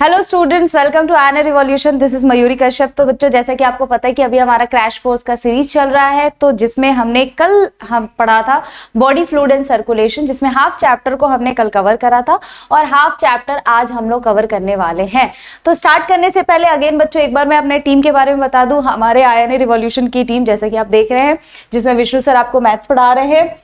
Hello students, welcome to आयनर revolution. This is Mayuri Kashyap. तो बच्चों, जैसा कि आपको पता है कि अभी हमारा क्रैश कोर्स का सीरीज चल रहा है, तो जिसमें हमने कल पढ़ा था बॉडी फ्लूइड एंड सर्कुलेशन, जिसमें हाफ चैप्टर को हमने कल कवर करा था और हाफ चैप्टर आज हम लोग कवर करने वाले हैं। तो स्टार्ट करने से पहले अगेन बच्चों एक बार मैं अपने टीम के बारे में बता दूं। हमारे आयनर रिवॉल्यूशन की टीम, जैसा कि आप देख रहे हैं, जिसमें विष्णु सर आपको मैथ्स पढ़ा रहे हैं,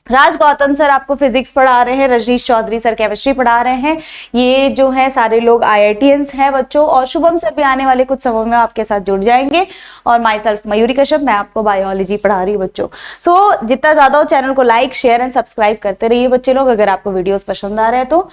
राज गौतम सर आपको फिजिक्स पढ़ा रहे हैं, रजनीश चौधरी सर केमिस्ट्री पढ़ा रहे हैं। ये जो है सारे लोग IITians हैं बच्चों, और शुभम सर भी आने वाले कुछ समय में आपके साथ जुड़ जाएंगे। और माई सेल्फ मयूरी कश्यप, मैं आपको बायोलॉजी पढ़ा रही हूँ बच्चों। सो जितना ज्यादा हो चैनल को लाइक शेयर एंड सब्सक्राइब करते रहिए बच्चे लोग, अगर आपको वीडियोस पसंद आ रहे हैं तो।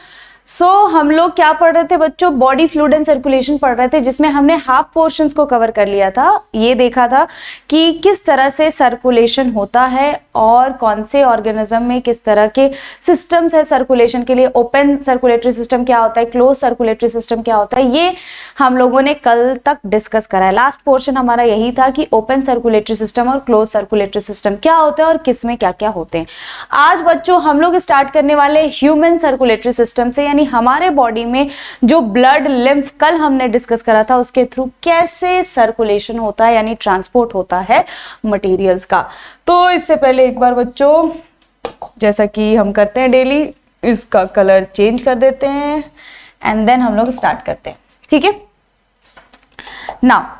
हम लोग क्या पढ़ रहे थे बच्चों? बॉडी फ्लूइड एंड सर्कुलेशन पढ़ रहे थे, जिसमें हमने हाफ पोर्शंस को कवर कर लिया था। ये देखा था कि किस तरह से सर्कुलेशन होता है और कौन से ऑर्गेनिज्म में किस तरह के सिस्टम्स है सर्कुलेशन के लिए। ओपन सर्कुलेटरी सिस्टम क्या होता है, क्लोज सर्कुलेटरी सिस्टम क्या होता है, ये हम लोगों ने कल तक डिस्कस करा है। लास्ट पोर्शन हमारा यही था कि ओपन सर्कुलेटरी सिस्टम और क्लोज सर्कुलेटरी सिस्टम क्या होता है और किस में क्या क्या होते हैं। आज बच्चों हम लोग स्टार्ट करने वाले ह्यूमन सर्कुलेटरी सिस्टम से, यानी हमारे बॉडी में जो ब्लड लिम्फ कल हमने डिस्कस करा था, उसके थ्रू कैसे सर्कुलेशन होता है, यानी ट्रांसपोर्ट होता है मटेरियल्स का। तो इससे पहले एक बार बच्चों, जैसा कि हम करते हैं डेली, इसका कलर चेंज कर देते हैं एंड देन हम लोग स्टार्ट करते हैं, ठीक है ना।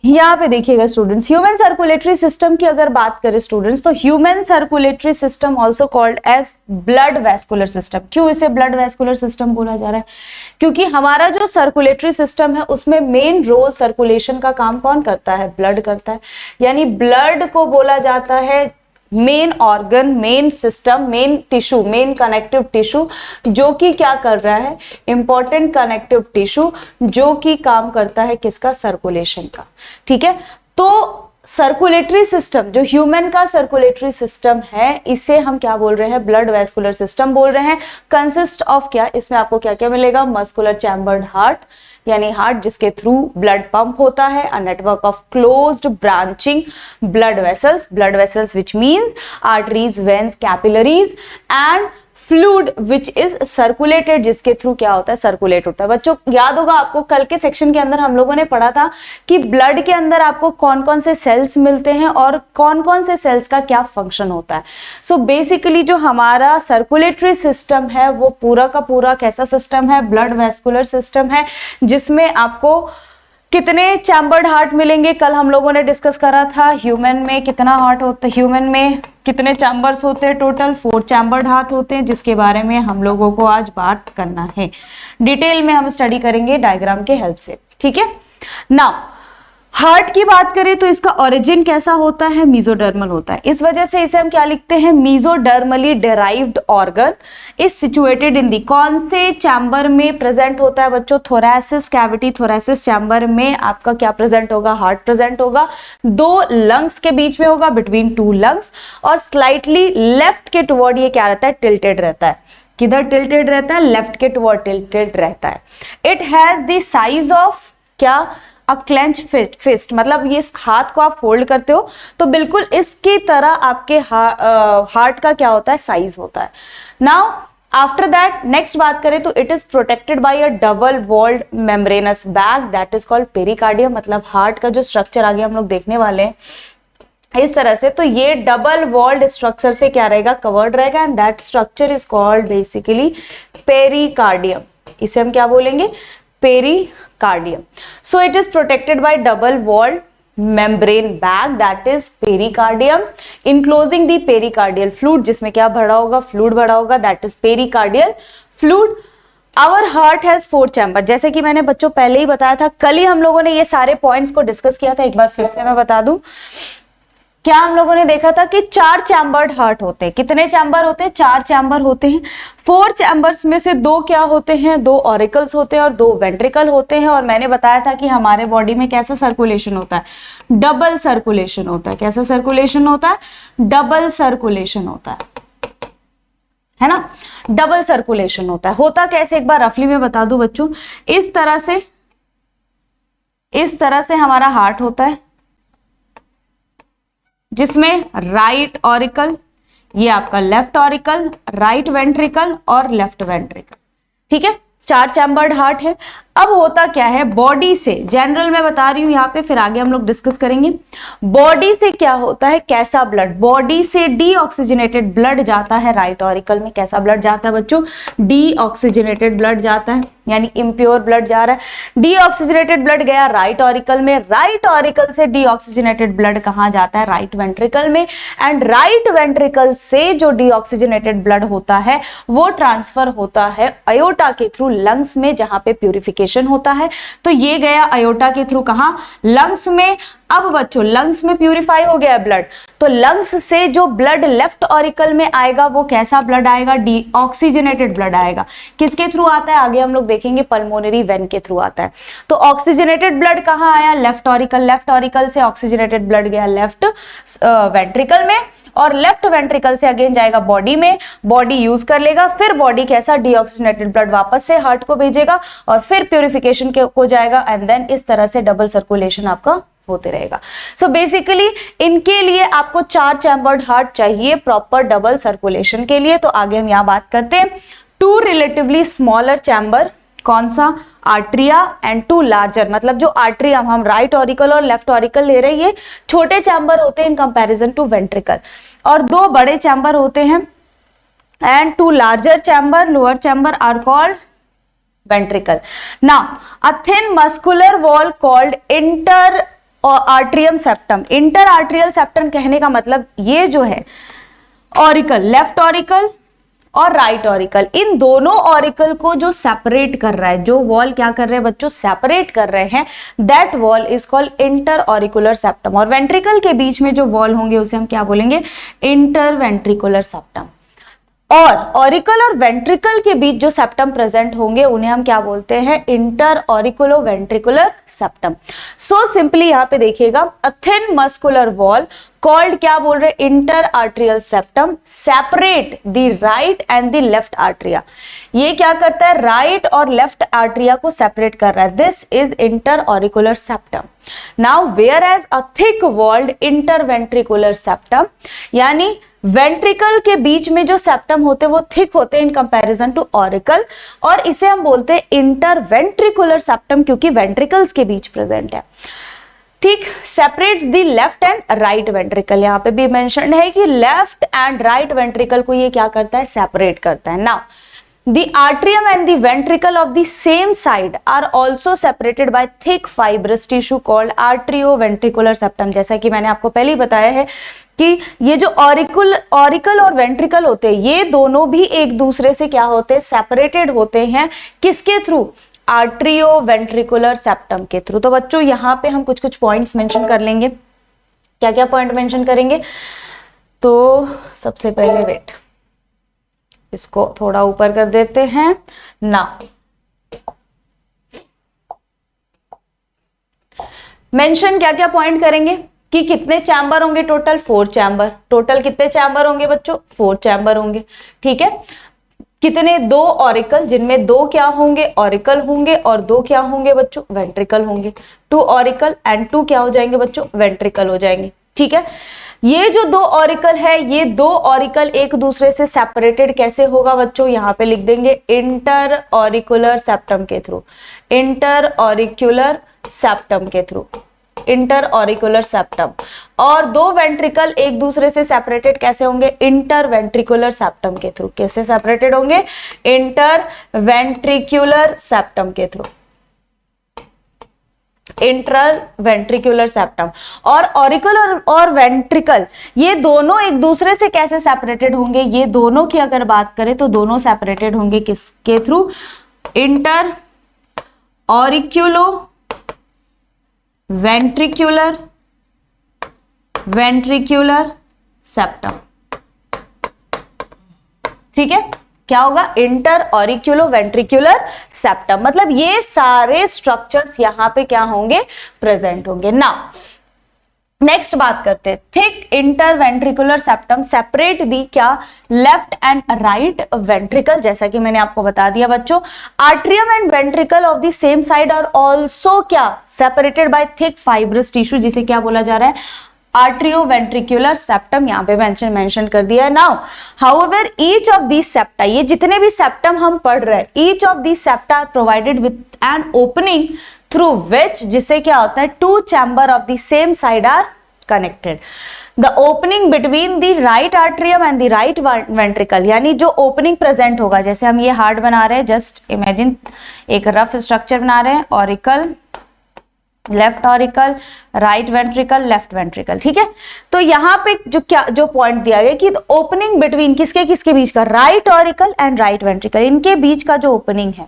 यहाँ पे देखिएगा स्टूडेंट्स, ह्यूमन सर्कुलेटरी सिस्टम की अगर बात करें स्टूडेंट्स, तो human circulatory system also called as blood vascular system. क्यों इसे ब्लड वेस्कुलर सिस्टम बोला जा रहा है? क्योंकि हमारा जो सर्कुलेटरी सिस्टम है उसमें मेन रोल सर्कुलेशन का काम कौन करता है? ब्लड करता है। यानी ब्लड को बोला जाता है main organ, main system, main tissue, main connective tissue, जो कि क्या कर रहा है? इंपॉर्टेंट कनेक्टिव टिश्यू, जो कि काम करता है किसका? सर्कुलेशन का, ठीक है। तो सर्कुलेटरी सिस्टम, जो ह्यूमन का सर्कुलेटरी सिस्टम है, इसे हम क्या बोल रहे हैं? ब्लड वेस्कुलर सिस्टम बोल रहे हैं। कंसिस्ट ऑफ क्या? इसमें आपको क्या क्या मिलेगा? मस्कुलर चैम्बर्ड हार्ट, यानी हार्ट जिसके थ्रू ब्लड पंप होता है। अ network of closed branching blood vessels which means arteries, veins, capillaries and fluid which is circulated, जिसके थ्रू क्या होता है? सर्कुलेट होता है। बच्चों याद होगा आपको, कल के सेक्शन के अंदर हम लोगों ने पढ़ा था कि ब्लड के अंदर आपको कौन कौन से सेल्स मिलते हैं और कौन कौन से सेल्स का क्या फंक्शन होता है। सो बेसिकली जो हमारा सर्कुलेटरी सिस्टम है वो पूरा का पूरा कैसा सिस्टम है? ब्लड वेस्कुलर सिस्टम है, जिसमें आपको कितने चैम्बर्ड हार्ट मिलेंगे? कल हम लोगों ने डिस्कस करा था ह्यूमन में कितना हार्ट होता है, ह्यूमन में कितने चैम्बर्स होते हैं? टोटल 4 चैम्बर्ड हार्ट होते हैं, जिसके बारे में हम लोगों को आज बात करना है। डिटेल में हम स्टडी करेंगे डायग्राम के हेल्प से, ठीक है। नाउ हार्ट की बात करें तो इसका ओरिजिन कैसा होता है? मीजोडर्मल होता है। इस वजह से इसे हम क्या लिखते हैं? Mesodermally derived organ is situated in the, कौन से चैम्बर में प्रेजेंट होता है बच्चों? थोरैसिस कैविटी, थोरैसिस चैम्बर में आपका क्या प्रेजेंट होगा? हार्ट प्रेजेंट होगा। 2 लंग्स के बीच में होगा, बिटवीन 2 लंग्स, और स्लाइटली लेफ्ट के टुवर्ड ये क्या रहता है? टिल्टेड रहता है। किधर टिल्टेड रहता है? लेफ्ट के टुवर्ड टिल्टेड रहता है। It has the size of क्या? अ क्लेंच फिस्ट, मतलब ये हाथ को आप फोल्ड करते हो तो बिल्कुल इसकी तरह आपके हार्ट का क्या होता है? साइज होता है। नाउ आफ्टर दैट नेक्स्ट बात करें तो it is protected by a double walled membranous bag that is called pericardium. मतलब हार्ट का जो स्ट्रक्चर आगे हम लोग देखने वाले हैं इस तरह से, तो ये डबल वॉल्ड स्ट्रक्चर से क्या रहेगा? कवर्ड रहेगा, and that structure is called basically pericardium. इसे हम क्या बोलेंगे? Pericardium. So it is protected by double walled membrane bag that is pericardium enclosing the pericardial fluid, जिसमें क्या भरा होगा? फ्लूइड भरा होगा, that is pericardial fluid. Our heart has 4 chamber, जैसे कि मैंने बच्चों पहले ही बताया था, कल ही हम लोगों ने ये सारे पॉइंट्स को डिस्कस किया था। एक बार फिर से मैं बता दूं, क्या हम लोगों ने देखा था कि 4 चैम्बर्ड हार्ट होते हैं। कितने चैम्बर होते हैं? 4 चैम्बर होते हैं। 4 चैम्बर्स में से 2 क्या होते हैं? 2 ऑरिकल्स होते हैं और 2 वेंट्रिकल होते हैं। और मैंने बताया था कि हमारे बॉडी में कैसा सर्कुलेशन होता है? डबल सर्कुलेशन होता है। कैसा सर्कुलेशन होता है? डबल सर्कुलेशन होता है ना? डबल सर्कुलेशन होता है। होता कैसे एक बार रफली में बता दूं बच्चों, इस तरह से हमारा हार्ट होता है, जिसमें राइट ऑरिकल, ये आपका लेफ्ट ऑरिकल, राइट वेंट्रिकल और लेफ्ट वेंट्रिकल, ठीक है। 4 चैम्बर्ड हार्ट है। अब होता क्या है, बॉडी से, जनरल में बता रही हूं यहाँ पे, फिर आगे हम लोग डिस्कस करेंगे। बॉडी से क्या होता है, कैसा ब्लड, बॉडी से डीऑक्सीजनेटेड ब्लड जाता है राइट ऑरिकल में। कैसा ब्लड जाता है बच्चों, डीऑक्सीजनेटेड ब्लड जाता है, यानी इम्प्योर ब्लड जा रहा है। डीऑक्सीजनेटेड ब्लड गया राइट ऑरिकल में, राइट ऑरिकल से डीऑक्सीजनेटेड ब्लड कहाँ जाता है, राइट वेंट्रिकल में। एंड राइट वेंट्रिकल से जो डीऑक्सीजनेटेड ब्लड होता है वो ट्रांसफर होता है अयोटा के थ्रू लंग्स में, जहां पे प्यूरिफिकेशन होता है। तो ये गया अयोटा के थ्रू कहां, लंग्स में। अब बच्चों लंग्स में प्यूरिफाई हो गया ब्लड, तो लंग्स से जो ब्लड लेफ्ट ऑरिकल में आएगा वो कैसा ब्लड आएगा, डीऑक्सीजनेटेड ब्लड आएगा। किसके थ्रू आता है, आगे हम लोग देखेंगे, पल्मोनरी वेन के थ्रू आता है। तो ऑक्सीजनेटेड ब्लड कहां आया, लेफ्ट ऑरिकल, लेफ्ट ऑरिकल से ऑक्सीजनेटेड ब्लड गया लेफ्ट वेंट्रिकल में, और लेफ्ट वेंट्रिकल से अगेन जाएगा बॉडी में, बॉडी यूज कर लेगा, फिर बॉडी कैसा, डीऑक्सीजनेटेड ब्लड वापस से हार्ट को भेजेगा और फिर प्यूरिफिकेशन को जाएगा, एंड देन इस तरह से डबल सर्कुलेशन आपका होते रहेगा। सो बेसिकली इनके लिए आपको 4 चैम्बर्ड हार्ट चाहिए प्रॉपर डबल सर्कुलेशन के लिए। तो आगे हम यहां बात करते हैं, 2 रिलेटिवली स्मॉलर चैम्बर, कौन सा, आर्ट्रिया, एंड 2 लार्जर, मतलब जो आर्ट्रिया हम राइट ऑरिकल और लेफ्ट ऑरिकल ले रहे हैं, ये छोटे चैम्बर होते हैं इन कंपैरिजन टू वेंट्रिकल, और 2 बड़े चैम्बर होते हैं, and 2 larger chamber, lower chamber are called ventricle. Now a thin muscular wall called inter atrium septum. Inter atrial septum कहने का मतलब ये जो है ऑरिकल, लेफ्ट ऑरिकल और राइट ऑरिकल, इन दोनों ऑरिकल को जो सेपरेट कर रहा है, जो वॉल क्या कर रहे हैं बच्चों, सेपरेट कर रहे हैं, that wall is called inter auricular septum. और वेंट्रिकल के बीच में जो वॉल होंगे उसे हम क्या बोलेंगे, इंटर वेंट्रिकुलर सेप्टम। और ऑरिकल और वेंट्रिकल के बीच जो सेप्टम प्रेजेंट होंगे उन्हें हम क्या बोलते हैं, inter auriculo ventricular septum. So simply यहां पे देखिएगा, a thin muscular wall called क्या बोल रहे, inter atrial septum, separate the right and the left atria. ये क्या करता है, राइट और लेफ्ट आर्ट्रिया को सेपरेट कर रहा है, this is inter auricular septum. Now whereas a thick walled inter ventricular septum, यानी वेंट्रिकल के बीच में जो सेप्टम होते हैं वो थिक होते हैं इन कंपैरिजन टू ऑरिकल, और इसे हम बोलते हैं इंटर वेंट्रिकुलर सेप्टम, क्योंकि वेंट्रिकल्स के बीच प्रेजेंट है। ठीक, separates the left and right ventricle, यहां पे भी मेंशन है कि लेफ्ट एंड राइट वेंट्रिकल को ये क्या करता है, सेपरेट करता है। Now the atrium and the ventricle of the same side are also separated by thick fibrous tissue called arterioventricular septum। जैसा कि मैंने आपको पहले ही बताया है कि ये जो ऑरिकल और वेंट्रिकल होते हैं, ये दोनों भी एक दूसरे से क्या होते हैं, सेपरेटेड होते हैं, किसके थ्रू, आर्ट्रियोवेंट्रिकुलर सेप्टम के थ्रू। तो बच्चों यहां पे हम कुछ कुछ पॉइंट्स मेंशन कर लेंगे। क्या क्या पॉइंट मेंशन करेंगे, तो सबसे पहले वेट, इसको थोड़ा ऊपर कर देते हैं ना, मेंशन क्या क्या पॉइंट करेंगे कि कितने चैम्बर होंगे, टोटल 4 चैम्बर। टोटल कितने चैम्बर होंगे बच्चों, 4 चैम्बर होंगे, ठीक है। कितने, 2 ऑरिकल, जिनमें 2 क्या होंगे, ऑरिकल होंगे, और 2 क्या होंगे बच्चों, वेंट्रिकल होंगे। 2 ऑरिकल एंड 2 क्या हो जाएंगे बच्चों, वेंट्रिकल हो जाएंगे, ठीक है। ये जो 2 ऑरिकल है, ये 2 ऑरिकल एक दूसरे से सेपरेटेड कैसे होगा बच्चों, यहां पे लिख देंगे इंटर ऑरिकुलर सेप्टम के थ्रू, इंटर ऑरिकुलर सेप्टम के थ्रू, इंटर ऑरिकुलर सेप्टम। और 2 वेंट्रिकल एक दूसरे से सेपरेटेड कैसे होंगे, इंटर वेंट्रिकुलर सेप्टम के थ्रू। कैसे सेपरेटेड होंगे, इंटर वेंट्रिकुलर सेप्टम के थ्रू, इंटर वेंट्रिकुलर सेप्टम। और ऑरिकल और वेंट्रिकल, ये दोनों एक दूसरे से कैसे सेपरेटेड होंगे, ये दोनों की अगर बात करें तो दोनों सेपरेटेड होंगे किसके थ्रू, इंटर ऑरिक्यूलो वेंट्रिकुलर सेप्टम, ठीक है। क्या होगा, इंटर ऑरिक्यूलो वेंट्रिकुलर सेप्टम, मतलब ये सारे स्ट्रक्चर्स यहां पे क्या होंगे, प्रेजेंट होंगे ना। नेक्स्ट बात करते हैं, thick inter ventricular septum separate the क्या, लेफ्ट एंड राइट वेंट्रिकल। जैसा कि मैंने आपको बता दिया बच्चों, atrium and ventricle of the same side are also क्या, separated by thick fibrous tissue, जिसे क्या बोला जा रहा है, आर्ट्रियोवेंट्रिकुलर सेप्टम यहाँ पे मेंशन कर दिया है। Now however each of these septa, ये जितने भी सेप्टम हम पढ़ रहे हैं, each of these septa are provided with an opening through which, जिससे क्या होता है, two chamber of the same side are connected. The opening between the right atrium and the right ventricle, यानी जो ओपनिंग प्रेजेंट होगा, जैसे हम ये हार्ट बना रहे हैं, जस्ट इमेजिन एक रफ स्ट्रक्चर बना रहे हैं, auricle, left auricle, right ventricle, left ventricle, ठीक है। तो यहाँ पे जो पॉइंट दिया गया कि ओपनिंग बिटवीन किसके बीच का, right auricle and right ventricle, इनके बीच का जो ओपनिंग है,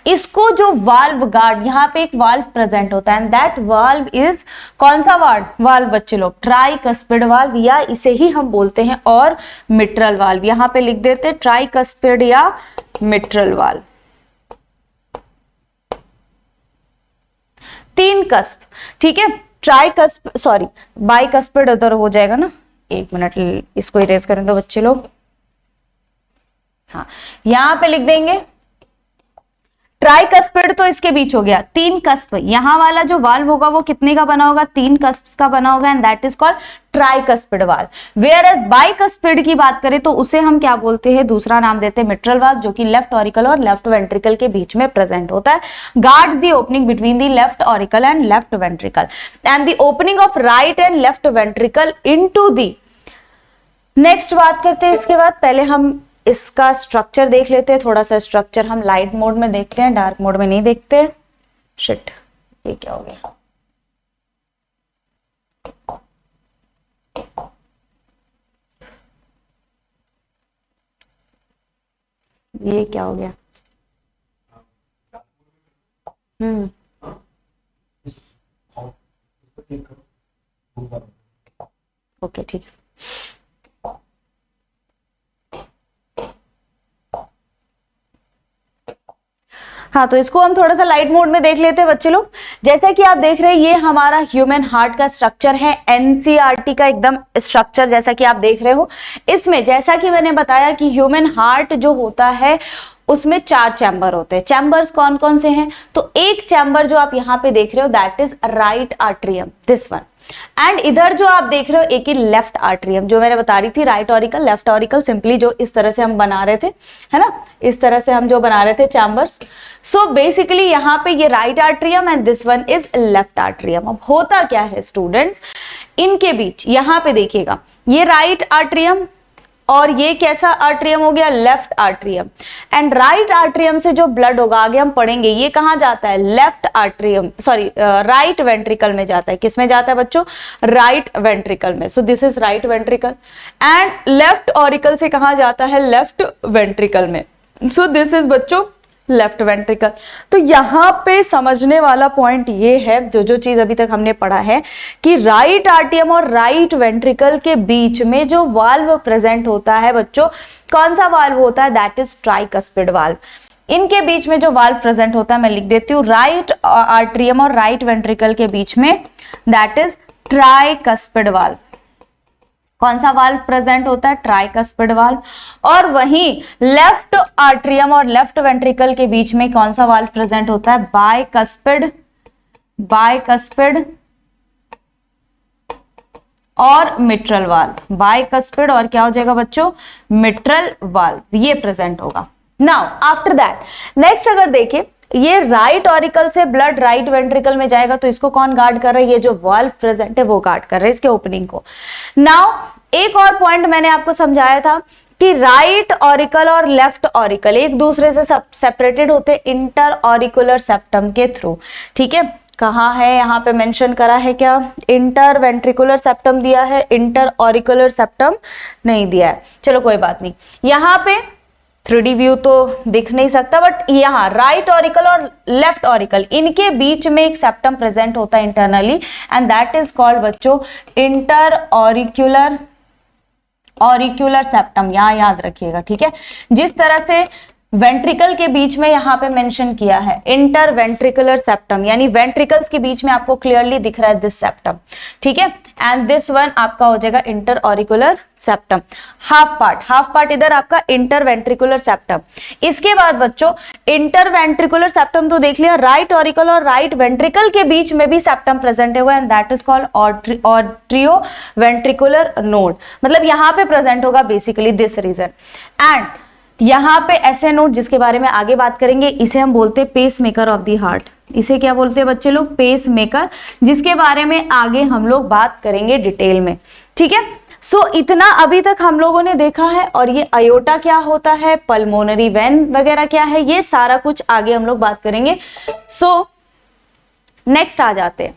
इसको जो वाल्व गार्ड, यहाँ पे एक वाल्व प्रेजेंट होता है, एंड दैट वाल्व इज, कौन सा वाल्व बच्चे लोग, ट्राइकस्पिड वाल्व, या इसे ही हम बोलते हैं और मिट्रल वाल्व। यहाँ पे लिख देते हैं ट्राइकस्पिड या मिट्रल वाल्व। तीन कस्प, ठीक है, ट्राइकस्प, सॉरी बाइकस्पिड उधर हो जाएगा ना, एक मिनट इसको इरेज करें तो बच्चे लोग, हाँ यहां पे लिख देंगे ट्राइकस्पिड, तो इसके बीच हो गया तीन कस्प। यहां वाला जो वाल्व होगा वो कितने का बना होगा, तीन कस्प का बना होगा, and that is called tricuspid valve. Whereas bicuspid की बात करें तो उसे हम क्या बोलते हैं, दूसरा नाम देते हैं मिट्रल वाल्व, जो कि लेफ्ट ऑरिकल और लेफ्ट वेंट्रिकल के बीच में प्रेजेंट होता है। Guard the opening between the left auricle and left ventricle, and the opening of right and left ventricle into the. Next बात करते हैं इसके बाद, पहले हम इसका स्ट्रक्चर देख लेते हैं, थोड़ा सा स्ट्रक्चर हम लाइट मोड में देखते हैं, डार्क मोड में नहीं देखते। शिट, ये क्या हो गया, ये क्या हो गया, ओके ठीक है। हाँ, तो इसको हम थोड़ा सा लाइट मोड में देख लेते हैं बच्चे लोग। जैसा कि आप देख रहे हैं, ये हमारा ह्यूमन हार्ट का स्ट्रक्चर है, एनसीईआरटी का एकदम स्ट्रक्चर जैसा कि आप देख रहे हो। इसमें जैसा कि मैंने बताया कि ह्यूमन हार्ट जो होता है उसमें 4 चैम्बर होते हैं। चैम्बर्स कौन कौन से हैं, तो एक चैम्बर जो आप यहाँ पे देख रहे हो that is right atrium, this one, and इधर जो आप देख रहे हो एक ही लेफ्ट आर्ट्रियम, जो मैंने बता रही थी right auricle left auricle, simply जो इस तरह से हम बना रहे थे, है ना, इस तरह से हम जो बना रहे थे चैम्बर्स। सो बेसिकली यहाँ पे ये right atrium and this one is left atrium. अब होता क्या है स्टूडेंट्स, इनके बीच यहाँ पे देखिएगा, ये राइट आर्ट्रियम और ये कैसा आर्ट्रियम हो गया, left atrium, and right atrium से जो ब्लड होगा, आगे हम पढ़ेंगे, ये कहां जाता है, left atrium, sorry right ventricle में जाता है। किस में जाता है बच्चों, राइट वेंट्रिकल में। So this is right ventricle, and left auricle से कहां जाता है, लेफ्ट वेंट्रिकल में। सो दिस इज बच्चों लेफ्ट वेंट्रिकल। तो यहाँ पे समझने वाला पॉइंट ये है, जो चीज अभी तक हमने पढ़ा है, कि राइट आर्ट्रियम और राइट वेंट्रिकल के बीच में जो वाल्व प्रेजेंट होता है बच्चों, कौन सा वाल्व होता है, दैट इज ट्राइकस्पिड वाल्व। इनके बीच में जो वाल्व प्रेजेंट होता है, मैं लिख देती हूँ, राइट आर्ट्रियम और राइट वेंट्रिकल के बीच में दैट इज ट्राइकस्पिड वाल्व। कौन सा वाल्व प्रेजेंट होता है, ट्राइकस्पिड वाल्व। और वहीं लेफ्ट आर्ट्रियम और लेफ्ट वेंट्रिकल के बीच में कौन सा वाल्व प्रेजेंट होता है, बाइकस्पिड और मिट्रल वाल्व। बाइकस्पिड और क्या हो जाएगा बच्चों, मिट्रल वाल्व, ये प्रेजेंट होगा। नाउ आफ्टर दैट नेक्स्ट अगर देखें, ये राइट ऑरिकल से ब्लड राइट वेंट्रिकल में जाएगा, तो इसको कौन गार्ड कर रहा है, ये जो वाल्व प्रेजेंट है वो गार्ड कर रहा है इसके ओपनिंग को। नाउ एक और पॉइंट मैंने आपको समझाया था कि राइट ऑरिकल और लेफ्ट ऑरिकल एक दूसरे से सेपरेटेड होते इंटर ऑरिकुलर सेप्टम के थ्रू, ठीक है। कहाँ है, यहाँ पे मेंशन करा है क्या, इंटर वेंट्रिकुलर सेप्टम दिया है, इंटर ऑरिकुलर सेप्टम नहीं दिया है, चलो कोई बात नहीं। यहाँ पे 3D व्यू तो दिख नहीं सकता, बट यहाँ राइट ऑरिकल और लेफ्ट ऑरिकल इनके बीच में एक सेप्टम प्रेजेंट होता है internally, and that is called बच्चों इंटर ऑरिकुलर सेप्टम। यहाँ याद रखिएगा, ठीक है। जिस तरह से वेंट्रिकल के बीच में यहाँ पे मेंशन किया है इंटर वेंट्रिकुलर सेप्टम, यानी वेंट्रिकल्स के बीच में आपको क्लियरली दिख रहा है दिस सेप्टम, ठीक है। एंड दिस वन आपका हो जाएगा inter auricular septum. Half part इधर आपका इंटर वेंट्रिकुलर सेप्टम। इसके बाद बच्चों इंटर वेंट्रिकुलर सेप्टम तो देख लिया, राइट ऑरिकल और राइट वेंट्रिकल के बीच में भी सेप्टम प्रेजेंट होगा and that is called atrioventricular node, मतलब यहाँ पे प्रेजेंट होगा बेसिकली दिस रीजन। एंड यहाँ पे ऐसे नोड जिसके बारे में आगे बात करेंगे, इसे हम बोलते हैं pacemaker of the heart. इसे क्या बोलते हैं बच्चे लोग? पेस मेकर, जिसके बारे में आगे हम लोग बात करेंगे डिटेल में, ठीक है। सो इतना अभी तक हम लोगों ने देखा है, और ये अयोटा क्या होता है, पल्मोनरी वेन वगैरह क्या है, ये सारा कुछ आगे हम लोग बात करेंगे। सो नेक्स्ट आ जाते हैं,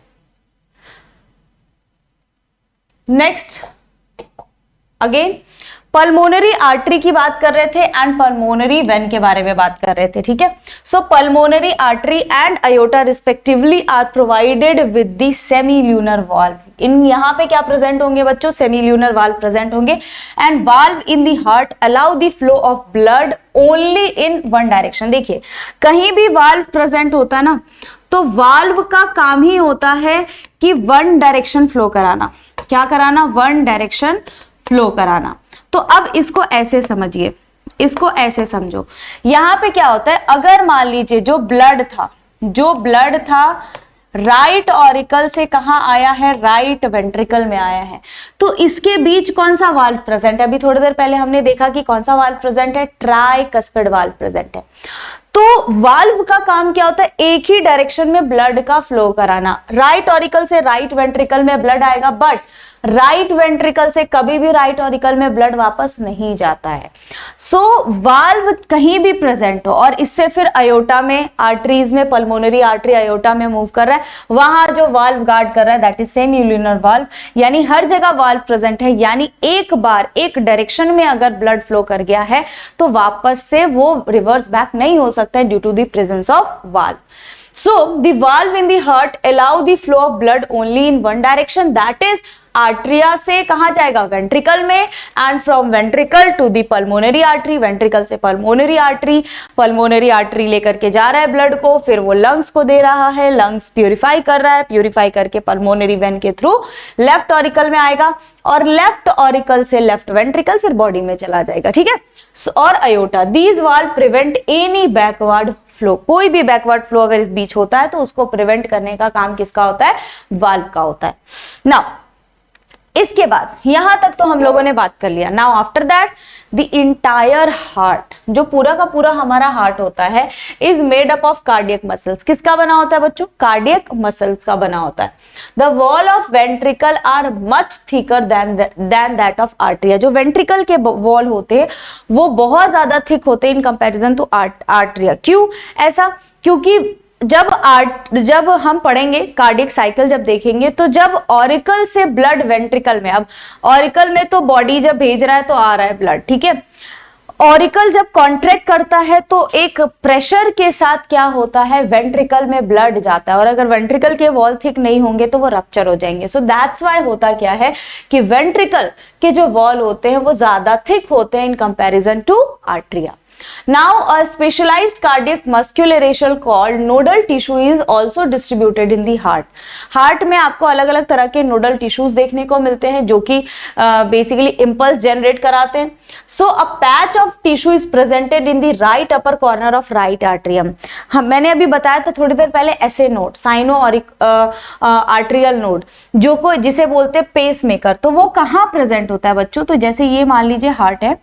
नेक्स्ट अगेन पल्मोनरी आर्टरी की बात कर रहे थे एंड पल्मोनरी वेन के बारे में बात कर रहे थे, ठीक है। So pulmonary artery and aorta respectively are provided with the semilunar valve. इन यहाँ पे क्या प्रेजेंट होंगे बच्चों? सेमील्यूनर वाल्व प्रेजेंट होंगे and valve in the heart allow the flow of blood only in one direction. देखिए कहीं भी वाल्व प्रेजेंट होता है ना, तो वाल्व का काम ही होता है कि वन डायरेक्शन फ्लो कराना। क्या कराना? वन डायरेक्शन फ्लो कराना। तो अब इसको ऐसे समझिए, इसको ऐसे समझो, यहां पे क्या होता है, अगर मान लीजिए जो ब्लड था राइट ऑरिकल से कहां आया है? राइट वेंट्रिकल में आया है, तो इसके बीच कौन सा वाल्व प्रेजेंट है? अभी थोड़ी देर पहले हमने देखा कि कौन सा वाल्व प्रेजेंट है? ट्राइकस्पिड वाल्व प्रेजेंट है। तो वाल्व का काम क्या होता है? एक ही डायरेक्शन में ब्लड का फ्लो कराना। राइट ऑरिकल से राइट वेंट्रिकल में ब्लड आएगा, बट राइट वेंट्रिकल से कभी भी राइट ऑरिकल में ब्लड वापस नहीं जाता है। सो वाल्व कहीं भी प्रेजेंट हो, और इससे फिर अयोटा में, आर्टरीज में, पल्मोनरी आर्टरी अयोटा में मूव कर रहा है, वहां जो वाल्व गार्ड कर रहा है दैट इज सेमील्यूनर वाल्व, यानी हर जगह वाल्व प्रेजेंट है। यानी एक बार एक डायरेक्शन में अगर ब्लड फ्लो कर गया है तो वापस से वो रिवर्स बैक नहीं हो सकता है due to the presence of valve. So the valve in the heart allow the flow of blood only in one direction, that is atria से कहां जाएगा? वेंट्रिकल में, and from ventricle to the pulmonary artery, ventricle से pulmonary artery लेकर के जा रहा है ब्लड को, फिर वो लंग्स को दे रहा है, लंग्स प्यूरिफाई कर रहा है, प्यूरिफाई करके पल्मोनरी वेन के थ्रू लेफ्ट ऑरिकल में आएगा, और लेफ्ट ऑरिकल से लेफ्ट वेंट्रिकल फिर बॉडी में चला जाएगा, ठीक है। और aorta, these valve prevent any backward flow, कोई भी बैकवर्ड फ्लो अगर इस बीच होता है तो उसको प्रिवेंट करने का काम किसका होता है? वाल्व का होता है। नाउ इसके बाद यहां तक तो हम लोगों ने बात कर लिया। Now after that the entire heart, जो पूरा का पूरा हमारा हार्ट होता है, is made up of cardiac muscles. किसका बना होता है बच्चों? कार्डियक मसल्स का बना होता है। The wall of ventricle are much thicker than that of atria. जो वेंट्रिकल के वॉल होते हैं वो बहुत ज्यादा थिक होते हैं इन कंपैरिजन टू आर्टरिया। क्यों ऐसा? क्योंकि जब हम पढ़ेंगे कार्डियक साइकिल, जब देखेंगे तो जब ऑरिकल से ब्लड वेंट्रिकल में, अब ऑरिकल में तो बॉडी जब भेज रहा है तो आ रहा है ब्लड, ठीक है। ऑरिकल जब कॉन्ट्रैक्ट करता है तो एक प्रेशर के साथ क्या होता है? वेंट्रिकल में ब्लड जाता है, और अगर वेंट्रिकल के वॉल थिक नहीं होंगे तो वो रप्चर हो जाएंगे। सो दैट्स व्हाई होता क्या है कि वेंट्रिकल के जो वॉल होते हैं वो ज्यादा थिक होते हैं in comparison to atria. Now a specialized cardiac musculature called nodal tissue is also distributed in the heart. Heart में आपको अलग अलग तरह के नोडल टिश्यूज देखने को मिलते हैं जो कि बेसिकली इंपल्स जनरेट कराते हैं। So a patch of tissue is presented in the right upper corner of right atrium. मैंने अभी बताया था थोड़ी देर पहले ऐसे नोड, साइनो और आर्ट्रियल नोड, जो को जिसे बोलते हैं पेस मेकर, तो वो कहाँ प्रेजेंट होता है बच्चों? तो जैसे ये मान लीजिए हार्ट है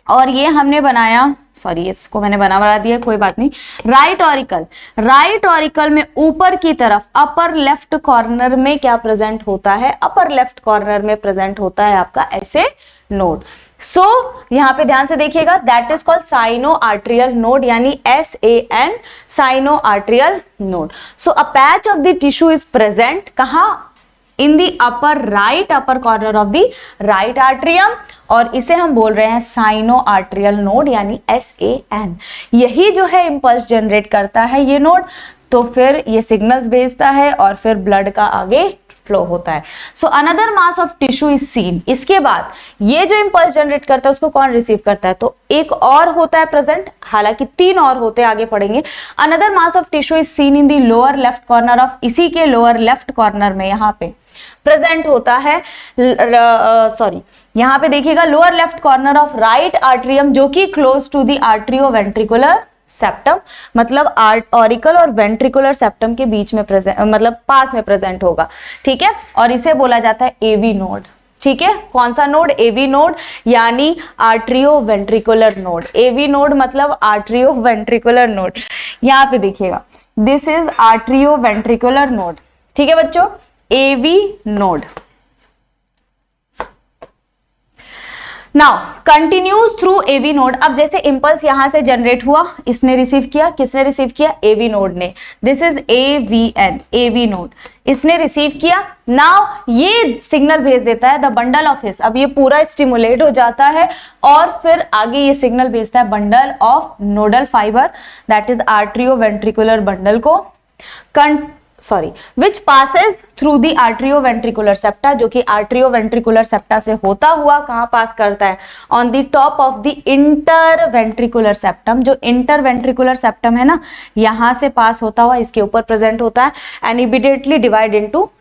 और ये हमने बनाया, सॉरी इसको मैंने बना दिया, कोई बात नहीं। राइट ऑरिकल में ऊपर की तरफ अपर लेफ्ट कॉर्नर में क्या प्रेजेंट होता है? अपर लेफ्ट कॉर्नर में प्रेजेंट होता है आपका ऐसे नोड। सो यहां पे ध्यान से देखिएगा, that is called sino atrial node, यानी SAN, sino atrial node. So a patch of the tissue is present कहां? In the upper corner of the right atrium, और इसे हम बोल रहे हैं साइनो आर्ट्रियल नोड यानी SAN। यही जो है इंपल्स जनरेट करता है ये नोड, तो फिर ये सिग्नल्स भेजता है और फिर ब्लड का आगे फ्लो होता है। So another mass of tissue is seen. इसके बाद ये जो इंपल्स जनरेट करता है उसको कौन रिसीव करता है, तो एक और होता है प्रेजेंट, हालांकि 3 और होते हैं, आगे पढ़ेंगे। Another mass of tissue is seen in the lower left corner of, इसी के लोअर लेफ्ट कॉर्नर में यहाँ पे प्रेजेंट होता है, सॉरी यहाँ पे देखिएगा lower left corner of right atrium, जो कि close to the atrio ventricular septum, मतलब ऑरिकल और वेंट्रिकुलर सेप्टम के बीच में प्रेजेंट, मतलब पास में प्रेजेंट होगा, ठीक है। और इसे बोला जाता है एवी नोड, ठीक है। कौन सा नोड, एवी नोड, यानी atrio ventricular node. AV node मतलब आर्ट्रियो वेंट्रिकुलर नोड। यहाँ पे देखिएगा this is atrio ventricular node, ठीक है बच्चों, AV node. Now continues through AV node. अब जैसे इंपल्स यहां से जनरेट हुआ, इसने रिसीव किया, किसने रिसीव किया, एवी नोड ने। This is AVN, AV node, इसने रिसीव किया। नाउ ये सिग्नल भेज देता है द बंडल ऑफ हिस, अब ये पूरा स्टिमुलेट हो जाता है और फिर आगे ये सिग्नल भेजता है bundle of nodal fibre, that is atrio ventricular bundle को, which passes through the arterioventricular septa, जो कि arterioventricular septa से होता हुआ कहां पास करता है, on the top of the interventricular septum, जो interventricular septum है ना, यहां से पास होता हुआ इसके ऊपर प्रेजेंट होता है and immediately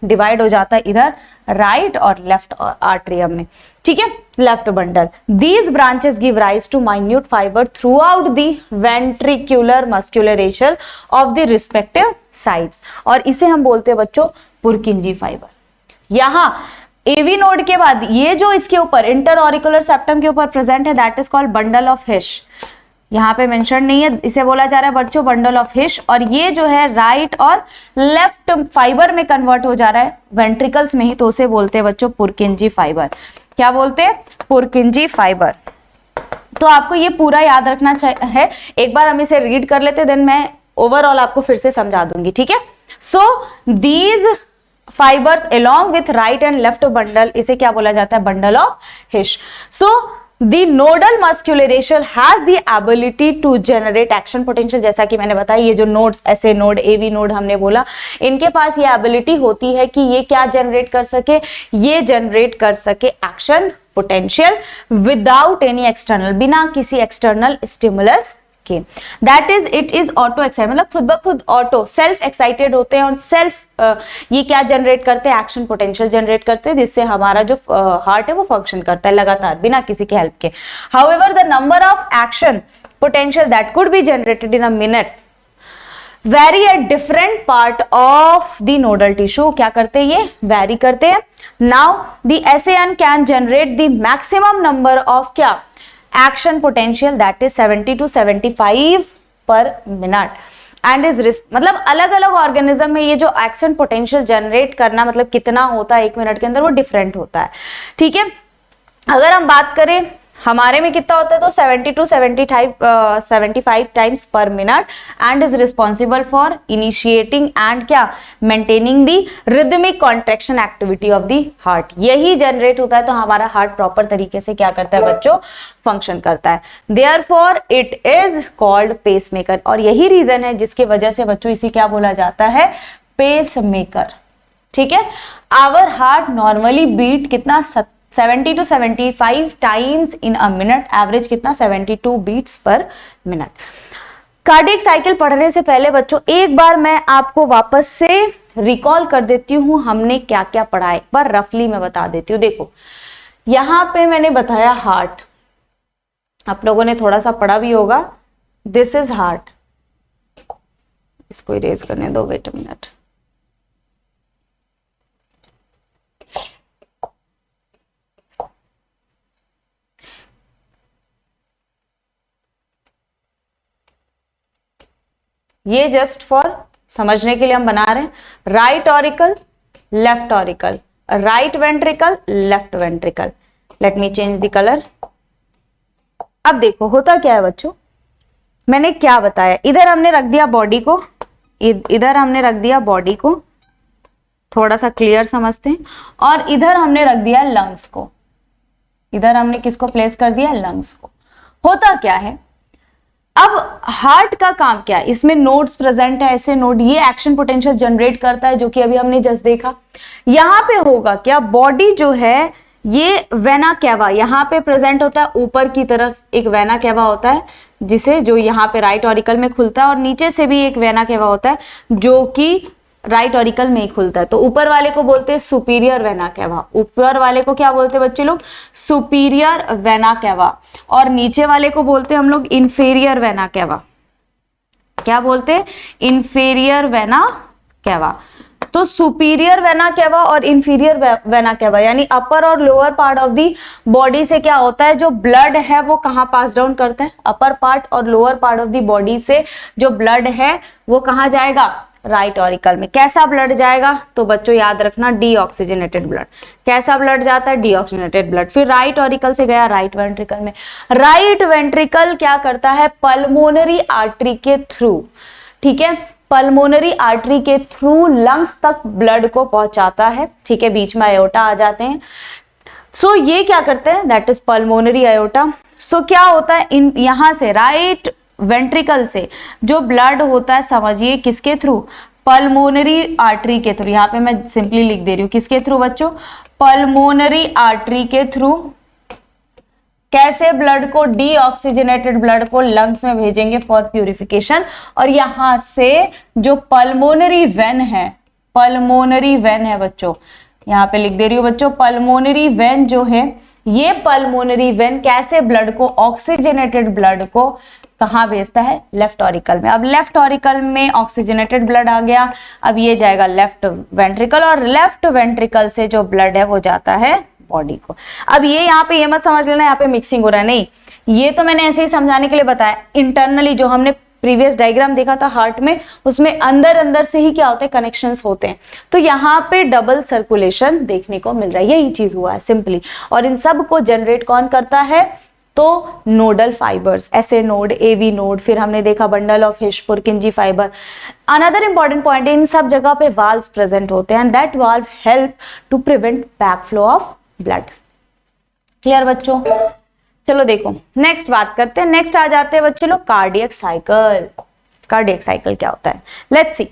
divide हो जाता है इधर राइट और लेफ्ट आर्ट्रियम में, ठीक है, left bundle. These branches give rise to minute fibre throughout the ventricular musculature of the respective sides, और इसे हम बोलते हैं बच्चों पुरकिंजी फाइबर। यहां एवी नोड के बाद ये जो इसके ऊपर इंटर ऑरिकुलर सेप्टम के ऊपर प्रेजेंट है, that is called bundle of हिश। यहाँ पे मेंशन नहीं है, इसे बोला जा रहा है बच्चों बंडल ऑफ हिश, और ये जो है राइट और लेफ्ट फाइबर में कन्वर्ट हो जा रहा है वेंट्रिकल्स में ही, तो उसे बोलते हैं बच्चों पुरकिंजी फाइबर। क्या बोलते हैं, पुरकिंजी फाइबर। तो आपको ये पूरा याद रखना है, एक बार हम इसे रीड कर लेते, देन मैं ओवरऑल आपको फिर से समझा दूंगी, ठीक है। So these fibres along with right and left bundle, इसे क्या बोला जाता है, bundle of हिश। So The nodal musculature has the ability to generate action potential, जैसा कि मैंने बताया ये जो नोड्स, ऐसे नोड, एवी नोड हमने बोला, इनके पास ये एबिलिटी होती है कि ये क्या जनरेट कर सके, ये जनरेट कर सके action potential without any external, बिना किसी एक्सटर्नल स्टिमुलस के। That is it is auto excite, मतलब खुद ब खुद ऑटो सेल्फ एक्साइटेड होते हैं और सेल्फ ये क्या जनरेट करते हैं, एक्शन पोटेंशियल जनरेट करते हैं, जिससे हमारा जो हार्ट है वो फंक्शन करता है लगातार बिना किसी के हेल्प के। However the number of action potential that could be generated in a minute vary at different part of the nodal tissue, क्या करते हैं ये वैरी करते हैं। Now the SAN can generate the maximum number of क्या action potential, that is 70 to 75 पर minute and is मतलब अलग अलग ऑर्गेनिज्म में ये जो एक्शन पोटेंशियल जनरेट करना मतलब कितना होता है 1 मिनट के अंदर, वो डिफरेंट होता है, ठीक है। अगर हम बात करें हमारे में कितना होता है, तो 70 to 75 times per minute and is responsible for initiating and क्या maintaining the rhythmic contraction activity of the heart. यही जनरेट होता है तो हमारा हार्ट प्रॉपर तरीके से क्या करता है बच्चों, फंक्शन करता है। Therefore it is called pacemaker, और यही रीजन है जिसकी वजह से बच्चों इसे क्या बोला जाता है, पेसमेकर, ठीक है। आवर हार्ट नॉर्मली बीट कितना 70 to 75 times in a minute, average कितना 72 beats per minute. Cardiac cycle पढ़ने से पहले बच्चों एक बार मैं आपको वापस से रिकॉल कर देती हूँ हमने क्या क्या पढ़ा है, एक बार रफली मैं बता देती हूँ। देखो यहां पे मैंने बताया हार्ट, आप लोगों ने थोड़ा सा पढ़ा भी होगा, दिस इज हार्ट, इसको इरेज करने दो, वेट अ मिनट। ये जस्ट फॉर समझने के लिए हम बना रहे हैं, right auricle left auricle, right ventricle left ventricle. Let me change the colour. अब देखो होता क्या है बच्चों, मैंने क्या बताया, इधर हमने रख दिया बॉडी को, इधर हमने रख दिया बॉडी को, थोड़ा सा क्लियर समझते हैं, और इधर हमने रख दिया लंग्स को, इधर हमने किसको प्लेस कर दिया, लंग्स को। होता क्या है, अब हार्ट का काम क्या है, इसमें नोड्स प्रेजेंट है, ऐसे नोड, ये एक्शन पोटेंशियल जनरेट करता है जो कि अभी हमने जस्ट देखा। यहां पे होगा क्या, बॉडी जो है ये वेना कैवा यहां पे प्रेजेंट होता है, ऊपर की तरफ एक वेना कैवा होता है जिसे, जो यहाँ पे राइट ऑरिकल में खुलता है, और नीचे से भी एक वेना कैवा होता है जो कि राइट ऑरिकल में ही खुलता है। तो ऊपर वाले को बोलते हैं सुपीरियर वेना कैवा, ऊपर वाले को क्या बोलते हैं बच्चे लोग, सुपीरियर वेना कैवा, और नीचे वाले को बोलते हैं हम लोग इंफेरियर वेना कैवा। क्या बोलते हैं, इंफेरियर वेना कैवा। तो सुपीरियर वेना कैवा और इंफीरियर वेना कैवा यानी अपर और lower part of the body से क्या होता है, जो ब्लड है वो कहाँ पास डाउन करता है, अपर पार्ट और lower part of the body से जो ब्लड है वो कहाँ जाएगा, राइट ऑरिकल में। कैसा ब्लड जाएगा, तो बच्चों याद रखना डीऑक्सीजनेटेड ब्लड। कैसा ब्लड जाता है, डीऑक्सीजनेटेड ब्लड। फिर राइट ऑरिकल से गया राइट वेंट्रिकल में। राइट वेंट्रिकल क्या करता है, पल्मोनरी आर्टरी के थ्रू, ठीक है, पल्मोनरी आर्टरी के थ्रू लंग्स तक ब्लड को पहुंचाता है, ठीक है, बीच में अयोटा आ जाते हैं। सो ये क्या करते हैं, दैट इज पल्मोनरी अयोटा। सो क्या होता है, इन यहां से राइट वेंट्रिकल से जो ब्लड होता है, समझिए किसके थ्रू, पल्मोनरी आर्टरी के थ्रू। यहां पे मैं सिंपली लिख दे रही हूं, किसके थ्रू बच्चों, पल्मोनरी आर्टरी के थ्रू। कैसे ब्लड को, डीऑक्सीजनेटेड ब्लड को लंग्स में भेजेंगे फॉर प्यूरिफिकेशन, और यहां से जो पल्मोनरी वेन है, पल्मोनरी वेन है बच्चों, यहां पे लिख दे रही हूं बच्चों, पल्मोनरी वेन जो है, ये पल्मोनरी वेन कैसे ब्लड को, ऑक्सीजनेटेड ब्लड को कहां भेजता है, लेफ्ट ऑरिकल में। अब लेफ्ट ऑरिकल में ऑक्सीजनेटेड ब्लड आ गया, अब ये जाएगा लेफ्ट वेंट्रिकल, और लेफ्ट वेंट्रिकल से जो ब्लड है वो जाता है बॉडी को। अब ये यहाँ पे ये मत समझ लेना यहाँ पे मिक्सिंग हो रहा है, नहीं, ये तो मैंने ऐसे ही समझाने के लिए बताया। इंटरनली जो हमने प्रीवियस डायग्राम देखा था हार्ट में, उसमें अंदर अंदर से ही क्या होते हैं, कनेक्शंस होते हैं। तो यहाँ पे डबल सर्कुलेशन देखने को मिल रहा है, यही चीज हुआ है सिंपली। और इन सब को जनरेट कौन करता है, तो नोडल फाइबर्स, ऐसे नोड, एवी नोड, फिर हमने देखा bundle of His, Purkinje fibre. Another important point, इन सब जगह पे वाल्व्स प्रेजेंट होते हैं, that valve help to prevent back flow of blood. Clear बच्चों, चलो देखो नेक्स्ट बात करते हैं। नेक्स्ट आ जाते हैं बच्चे लोग कार्डियक साइकिल। कार्डियक साइकिल क्या होता है, let's see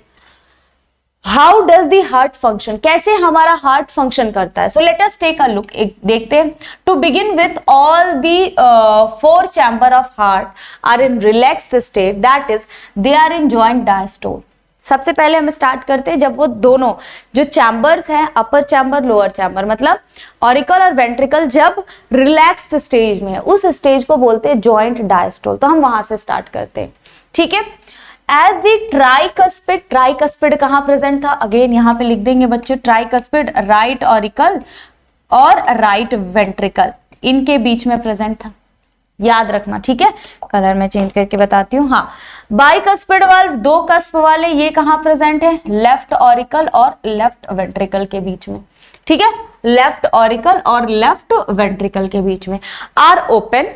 how does the heart function, कैसे हमारा हार्ट फंक्शन करता है। So let us take a look, एक देखते हैं। To begin with all the 4 chamber of heart are in relaxed state, that is they are in joint diastole. सबसे पहले हम स्टार्ट करते हैं जब वो दोनों जो चैम्बर्स हैं, अपर चैम्बर लोअर चैम्बर, मतलब ऑरिकल और वेंट्रिकल जब रिलैक्स्ड स्टेज में है, उस स्टेज को बोलते हैं जॉइंट डायस्टोल। तो हम वहां से स्टार्ट करते हैं, ठीक है। एज दी ट्राइकस्पिड, ट्राइकस्पिड कहां प्रेजेंट था, अगेन यहां पे लिख देंगे बच्चे, ट्राइकस्पिड राइट ऑरिकल और राइट वेंट्रिकल, इनके बीच में प्रेजेंट था, याद रखना, ठीक है। कलर में चेंज करके बताती हूँ। हाँ, बाइकस्पिड वाल्व, 2 कस्प वाले, ये कहां प्रेजेंट है, लेफ्ट ऑरिकल और लेफ्ट वेंट्रिकल के बीच में, ठीक है, लेफ्ट ऑरिकल और लेफ्ट वेंट्रिकल के बीच में। आर ओपन,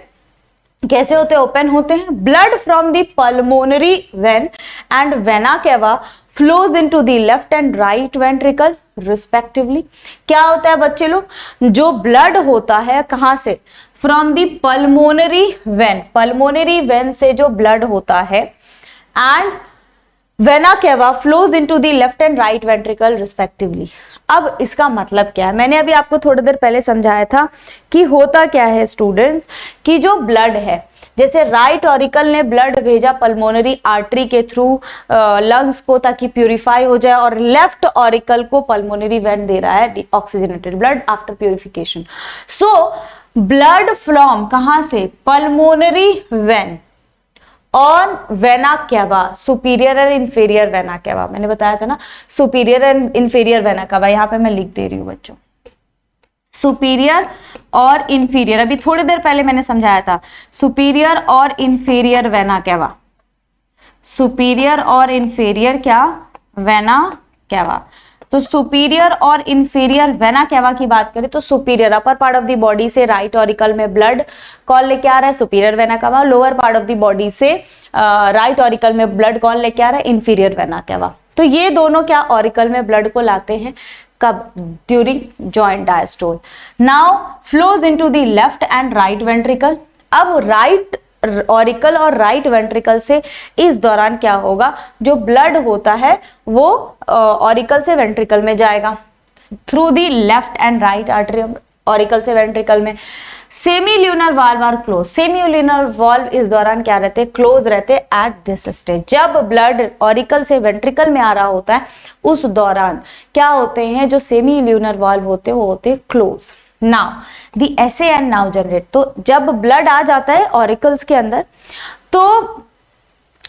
कैसे होते हैं, ओपन होते हैं। Blood from the pulmonary vein and vena cava flows into the left and right ventricle respectively. क्या होता है बच्चे लोग, जो ब्लड होता है कहां से, from the pulmonary vein, pulmonary vein से जो ब्लड होता है, and vena cava flows into the left and right ventricle respectively. अब इसका मतलब क्या है, मैंने अभी आपको थोड़ी देर पहले समझाया था कि होता क्या है स्टूडेंट्स, कि जो ब्लड है, जैसे राइट ऑरिकल ने ब्लड भेजा पल्मोनरी आर्टरी के थ्रू लंग्स को ताकि प्यूरिफाई हो जाए, और लेफ्ट ऑरिकल को पल्मोनरी वेन दे रहा है oxygenated blood after purification. So blood from कहां से, पल्मोनरी वेन और vena cava, superior and inferior vena cava, मैंने बताया था ना, superior and inferior vena cava, यहां पे मैं लिख दे रही हूं बच्चों, सुपीरियर और इंफीरियर, अभी थोड़ी देर पहले मैंने समझाया था, सुपीरियर और इंफीरियर वेना कैवा, सुपीरियर और इंफीरियर क्या, वेना कैवा। तो सुपीरियर और इंफीरियर वेना कैवा की बात करें तो superior upper part of the body से राइट ऑरिकल में ब्लड कौन लेके आ रहा है, superior vena cava. Lower part of the body से राइट ऑरिकल में ब्लड कौन लेके आ रहा है, इंफीरियर वेना कैवा। तो ये दोनों क्या ऑरिकल में ब्लड को लाते हैं, कब, during joint diastole. Now flows into the left and right ventricle. अब राइट ऑरिकल और राइट वेंट्रिकल से इस दौरान क्या होगा, जो ब्लड होता है वो ऑरिकल से वेंट्रिकल में जाएगा through the left and right artery, auricle से वेंट्रिकल में। Semilunar valve are close, semilunar valve इस दौरान क्या रहते हैं, क्लोज रहते हैं एट दिस स्टेज। जब ब्लड ऑरिकल से वेंट्रिकल में आ रहा होता है उस दौरान क्या होते हैं, जो सेमी ल्यूनर वाल्व होते हैं वो होते हैं close. Now the SAN now generate, तो जब ब्लड आ जाता है ऑरिकल्स के अंदर तो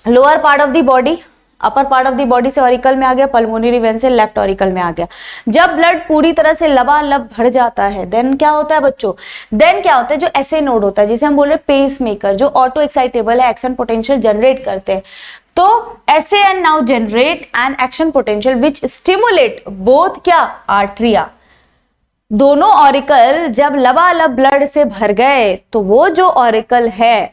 lower part of the body, upper part of the body से ऑरिकल में आ गया, पल्मोनरी वेन से लेफ्ट ऑरिकल में आ गया। जब ब्लड पूरी तरह से लबालब भर जाता है देन क्या होता है बच्चों, देन क्या होता है, जो एसए नोड होता है जिसे हम बोल रहे हैं पेस मेकर, जो ऑटो एक्साइटेबल है, एक्शन पोटेंशियल जनरेट करते हैं। तो SAN now generate an action potential which stimulate both क्या, आर्टरिया, दोनों ऑरिकल जब लबालब ब्लड से भर गए तो वो जो ऑरिकल है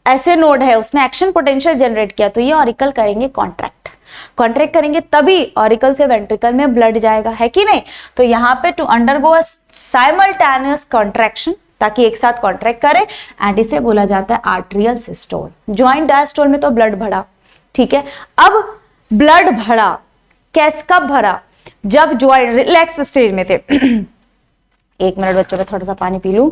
ऐसे नोड है उसने एक्शन पोटेंशियल जनरेट किया, तो ये ऑरिकल करेंगे कॉन्ट्रैक्ट, कॉन्ट्रैक्ट करेंगे तभी ऑरिकल से वेंट्रिकल में ब्लड जाएगा, है कि नहीं। तो यहाँ पे to undergo a simultaneous contraction, ताकि एक साथ कॉन्ट्रैक्ट करे, एंड इसे बोला जाता है आर्टरियल सिस्टोल। ज्वाइंट डायस्टोल में तो ब्लड भरा, ठीक है। अब ब्लड भरा कैस, कब भरा, जब ज्वाइंट रिलैक्स स्टेज में थे। एक मिनट बच्चों, मैं थोड़ा सा पानी पी लूं।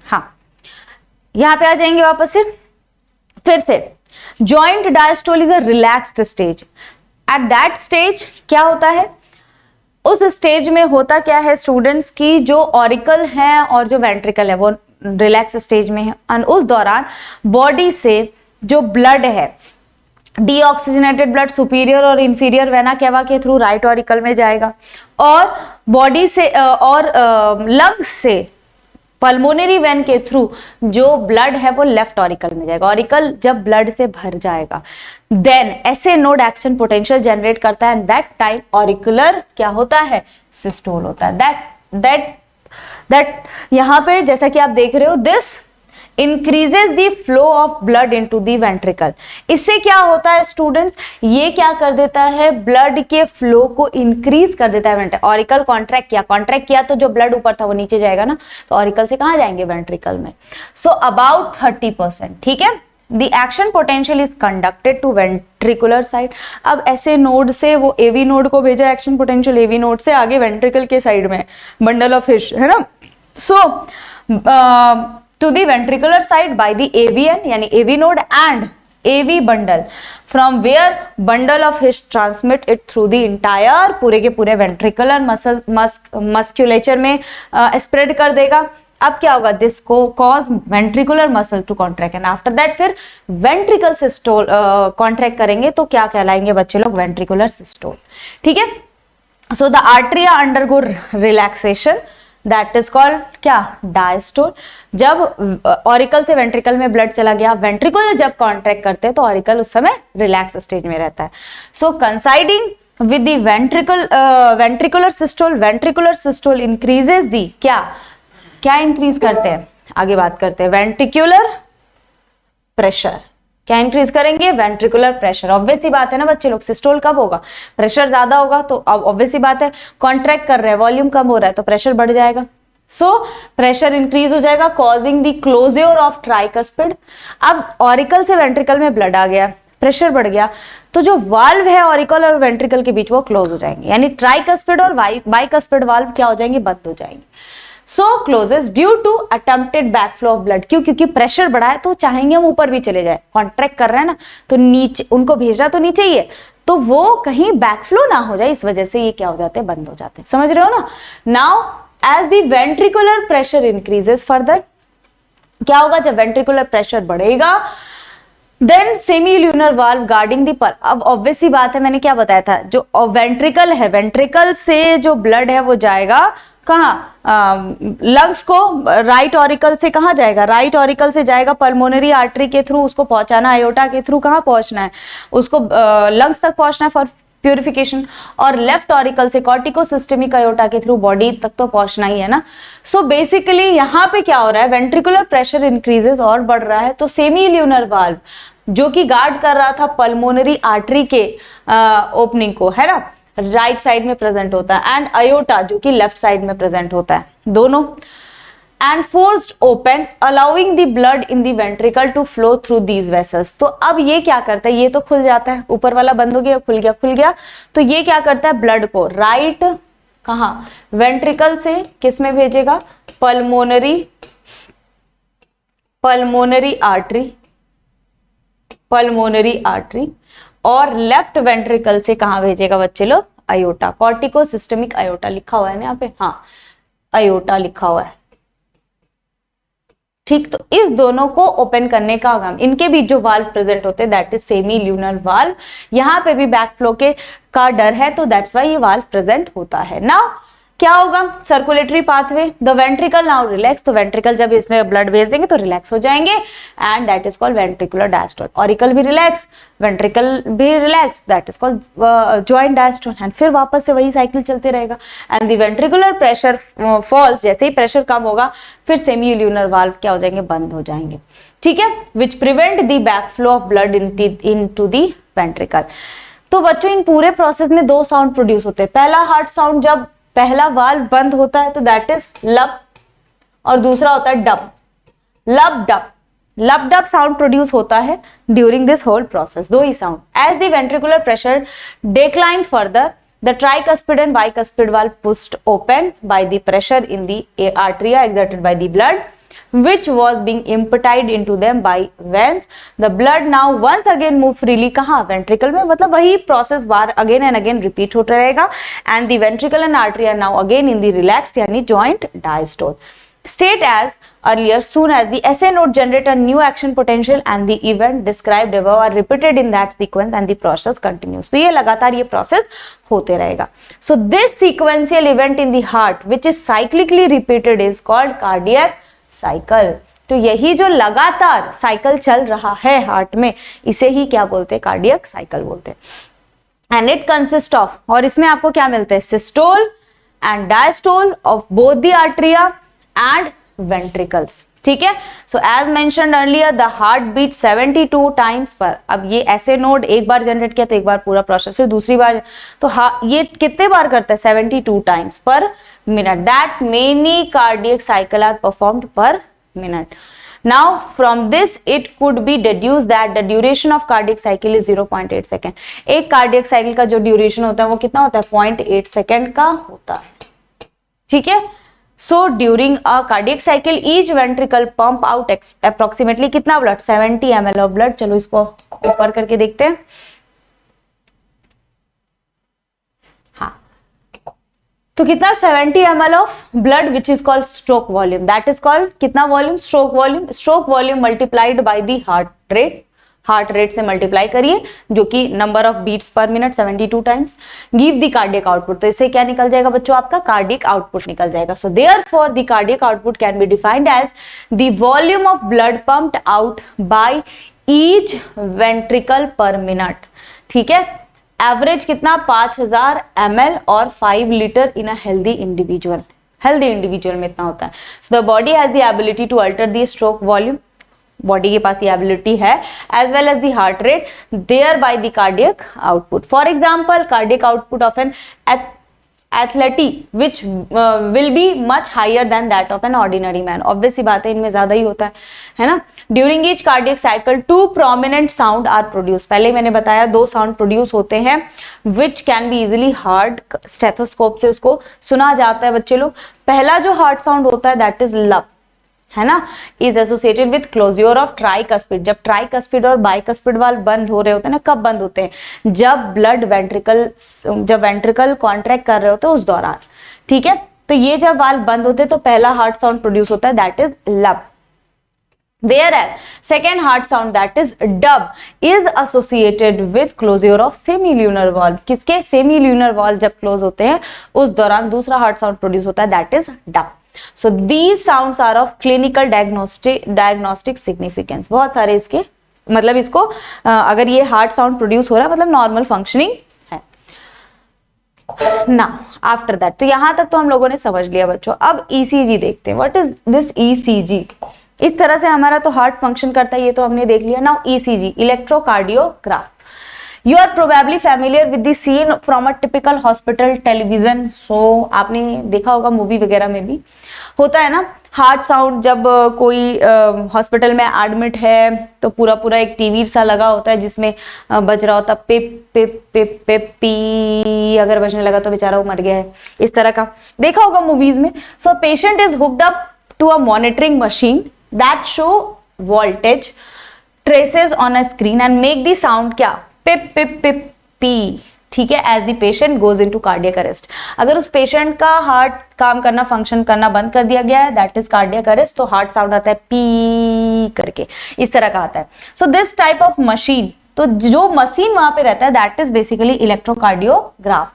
हाँ, यहां पे आ जाएंगे वापस से, फिर से joint diastole is a relaxed stage. At that stage क्या होता है, उस स्टेज में होता क्या है स्टूडेंट्स की, जो ऑरिकल है और जो वेंट्रिकल है वो रिलैक्स स्टेज में है, और उस दौरान बॉडी से जो ब्लड है, डीऑक्सीजनेटेड ब्लड सुपीरियर और इंफीरियर वेना केवा के थ्रू राइट ऑरिकल में जाएगा, और बॉडी से और लंग्स से पल्मोनरी वेन के थ्रू जो ब्लड है वो लेफ्ट ऑरिकल में जाएगा। ऑरिकल जब ब्लड से भर जाएगा देन ऐसे नोड एक्शन पोटेंशियल जनरेट करता है, एंड दैट टाइम ऑरिकुलर क्या होता है, सिस्टोल होता है। दैट यहां पे जैसा कि आप देख रहे हो, this increases the flow of blood into the ventricle. इससे क्या होता है स्टूडेंट्स, ये क्या कर देता है, ब्लड के फ्लो को इंक्रीज कर देता है। ऑरिकल कॉन्ट्रैक्ट किया तो जो ब्लड ऊपर था वो नीचे जाएगा ना, तो ऑरिकल से कहां जाएंगे, वेंट्रिकल में। सो अबाउट 30%, ठीक है। The action potential is conducted to ventricular side. अब ऐसे नोड से वो एवी नोड को भेजा एक्शन पोटेंशियल, एवी नोड से आगे वेंट्रिकल के साइड में बंडल ऑफ हिश है ना। सो to the ventricular side by the AVN यानी AV node and AV bundle, from where bundle of His transmit it through the entire पूरे के पूरे ventricular musculature में spread कर देगा। अब क्या होगा, this cause ventricular muscle to contract, and after that फिर ventricle systole contract करेंगे तो क्या कहलाएंगे बच्चे लोग, ventricular systole, ठीक है। So the arteria undergo relaxation, that is called क्या, डायस्टोल। जब ऑरिकल से वेंट्रिकल में ब्लड चला गया, वेंट्रिकल जब कॉन्ट्रैक्ट करते हैं तो ऑरिकल उस समय रिलैक्स स्टेज में रहता है। So coinciding with the ventricular systole increases the क्या इंक्रीज करते हैं, आगे बात करते हैं, वेंट्रिकुलर प्रेशर। क्या इंक्रीज करेंगे, वेंट्रिकुलर प्रेशर। ऑब्वियस सी बात है ना बच्चे लोग, सिस्टोल कब होगा, प्रेशर ज्यादा होगा, तो अब ऑब्वियस सी बात है कॉन्ट्रैक्ट कर रहे हैं, वॉल्यूम कम हो रहा है तो प्रेशर बढ़ जाएगा। सो प्रेशर इंक्रीज हो जाएगा, causing the closure of tricuspid. अब ऑरिकल से वेंट्रिकल में ब्लड आ गया, प्रेशर बढ़ गया, तो जो वाल्व है ऑरिकल और वेंट्रिकल के बीच वो क्लोज हो जाएंगे, यानी ट्राइकस्पिड और बाइकस्पिड वाल्व क्या हो जाएंगे, बंद हो जाएंगे। So closes due to attempted backflow of blood. क्योंकि प्रेशर बढ़ा है तो चाहेंगे हम ऊपर भी चले जाए, कॉन्ट्रैक्ट कर रहे हैं ना, तो नीचे उनको भेजना तो नीचे ही है, तो वो कहीं बैकफ्लो ना हो जाए, इस वजह से ये क्या हो जाते हैं, बंद हो जाते हैं। समझ रहे हो ना। Now as the ventricular pressure increases further, क्या होगा, जब वेंट्रिकुलर प्रेशर बढ़ेगा then semilunar valve guarding the पर। अब ऑब्वियस सी बात है, मैंने क्या बताया था, जो वेंट्रिकल है, वेंट्रिकल से जो ब्लड है वो जाएगा कहाँ, लंग्स को राइट ऑरिकल से कहाँ जाएगा, राइट ऑरिकल से जाएगा पल्मोनरी आर्टरी के थ्रू, उसको पहुंचाना आयोटा के थ्रू कहाँ पहुंचना है, उसको लंग्स तक पहुंचना है फॉर प्यूरिफिकेशन, और लेफ्ट ऑरिकल से कॉर्टिकोसिस्टेमिक आयोटा के थ्रू बॉडी तक तो पहुंचना ही है ना। सो बेसिकली यहाँ पे क्या हो रहा है, वेंट्रिकुलर प्रेशर इंक्रीजेस और बढ़ रहा है, तो सेमी ल्यूनर वाल्व जो कि गार्ड कर रहा था पल्मोनरी आर्टरी के ओपनिंग को, है ना, राइट साइड में प्रेजेंट होता है, एंड अयोटा जो कि लेफ्ट साइड में प्रेजेंट होता है, दोनों, and forced open allowing the blood in the ventricle to flow through these vessels. तो अब ये क्या करता है, ये तो खुल जाता है, ऊपर वाला बंद हो गया, खुल गया, तो ये क्या करता है, ब्लड को राइट कहां, वेंट्रिकल से किस में भेजेगा, पल्मोनरी आर्टरी, और लेफ्ट वेंट्रिकल से कहां भेजेगा बच्चे लोग, अयोटा, कॉर्टिको सिस्टमिक अयोटा लिखा हुआ है ना यहाँ पे, हाँ अयोटा लिखा हुआ है, ठीक। तो इस दोनों को ओपन करने का काम, इनके बीच जो वाल्व प्रेजेंट होते हैं that is semi lunar valve, यहाँ पे भी बैक फ्लो के का डर है, तो दैट्स वाई ये वाल्व प्रेजेंट होता है। नाउ क्या होगा, circulatory pathway, the ventricle now relax, तो वेंट्रिकल जब इसमें ब्लड भेज देंगे तो रिलैक्स हो जाएंगे, and that is called ventricular diastole, auricle भी रिलैक्स, वेंट्रिकल भी relax, that is called joint diastole, and फिर वापस से वही साइकिल चलते रहेगा, and the ventricular pressure falls, जैसे ही प्रेशर कम होगा फिर सेमी ल्यूनर वाल्व क्या हो जाएंगे, बंद हो जाएंगे, ठीक है, which prevent the back flow of blood into the ventricle. तो बच्चों इन पूरे प्रोसेस में दो साउंड प्रोड्यूस होते हैं, पहला हार्ट साउंड जब पहला वाल्व बंद होता है तो दैट इज लब, और दूसरा होता है डब, लब डब साउंड प्रोड्यूस होता है ड्यूरिंग दिस होल प्रोसेस, दो ही sound. As the ventricular pressure decline further, the tricuspid and bicuspid valve pushed open by the pressure in the atria exerted by the blood which was being imparted into them by veins. The blood now once again move freely कहाँ, ventricle में, मतलब वही process बार again and again repeat होता रहेगा, and the ventricle and artery are now again in the relaxed यानी joint diastole state as earlier. Soon as the SA node generate a new action potential and the event described above are repeated in that sequence and the process continues. तो ये लगातार ये process होते रहेगा. So this sequential event in the heart which is cyclically repeated is called cardiac cycle. तो यही जो लगातार साइकिल चल रहा है हार्ट में, इसे ही क्या बोलते हैं, कार्डियक साइकिल बोलते हैं. एंड इट कंसिस्ट ऑफ, और इसमें आपको क्या मिलते हैं, systole and diastole of both the atria and ventricles. ठीक है. So as mentioned earlier the heart beat 72 times per. अब ये ऐसे नोड एक बार जनरेट किया तो एक बार पूरा प्रोसेस, फिर दूसरी बार, तो ये कितने बार करता है, 72 times per minute. That many cardiac cycle are performed per minute. Now from this it could be deduced that the duration of cardiac cycle is 0.8 second. एक कार्डियक साइकिल का जो ड्यूरेशन होता है वो कितना होता है, 0.8 सेकेंड का होता है. ठीक है. So during a cardiac cycle each ventricle pump out approximately कितना ब्लड, 70 ml of blood. चलो इसको ऊपर करके देखते हैं. तो कितना, 70 ml of blood which is called stroke volume. That is called कितना volume, stroke volume. Stroke volume multiplied by the heart rate. Heart rate से मल्टीप्लाई करिए जो कि number of beats per minute 72 times. Give the cardiac output. तो इससे क्या निकल जाएगा बच्चों, आपका कार्डियक आउटपुट निकल जाएगा. So therefore the cardiac output can be defined as the volume of blood pumped out by each ventricle per minute. ठीक है. एवरेज कितना, 5000 ml और 5 litre in a healthy individual. Healthy individual में इतना होता है. So the body has the ability to alter the stroke volume. Body के पास ये एबिलिटी है, as well as the heart rate, thereby the cardiac output. For example cardiac output of an athlete which will be much higher than that of an ordinary man. Obvious सी बात है, इनमें ज्यादा ही होता है ना. During each cardiac cycle 2 prominent sound are produce. पहले मैंने बताया 2 साउंड प्रोड्यूस होते हैं which can be easily heard. Stethoscope से उसको सुना जाता है बच्चे लोग. पहला जो हार्ट साउंड होता है दैट इज लब, है ना, is associated with closure of tricuspid. जब ट्राइकस्पिड और बाइकस्पिड वाल्व बंद हो रहे होते हैं ना, कब बंद होते हैं, जब ब्लड वेंट्रिकल कॉन्ट्रैक्ट कर रहे होते हैं उस दौरान. ठीक है. तो ये जब वाल्व बंद होते हैं तो पहला हार्ट साउंड प्रोड्यूस होता है दैट इज लब. Whereas second heart sound that is dub is associated with closure of semilunar valve. किसके, semilunar valve जब क्लोज होते हैं उस दौरान दूसरा हार्ट साउंड प्रोड्यूस होता है that is dub. So these sounds are of clinical diagnostic significance. बहुत सारे इसके मतलब इसको अगर ये हार्ट साउंड प्रोड्यूस हो रहा है मतलब नॉर्मल फंक्शनिंग है ना. आफ्टर दैट, तो यहां तक तो हम लोगों ने समझ लिया बच्चों. अब ECG देखते हैं. What is this ECG? इस तरह से हमारा तो हार्ट फंक्शन करता है, ये तो हमने देख लिया। Now ECG, electrocardiograph. You are probably familiar with the scene from a typical hospital television show। आपने देखा होगा मूवी वगैरह में भी होता है ना हार्ट साउंड। जब कोई हॉस्पिटल में एडमिट है तो पूरा पूरा एक टीवी सा लगा होता है जिसमें बज रहा होता पिप पिप पिप पिप पी, अगर बजने लगा तो बेचारा वो मर गया है, इस तरह का देखा होगा मूवीज में। So patient is hooked up to a monitoring machine that show voltage traces on a screen and make the sound क्या, पिप पिप पिप पी, ठीक है, as the patient goes into cardiac arrest. अगर उस पेशेंट का हार्ट काम करना, फंक्शन करना बंद कर दिया गया है, दैट इज कार्डियक अरेस्ट, तो हार्ट साउंड आता है पी करके, इस तरह का आता है। So this type of machine, तो जो मशीन वहां पे रहता है that is basically electrocardiograph,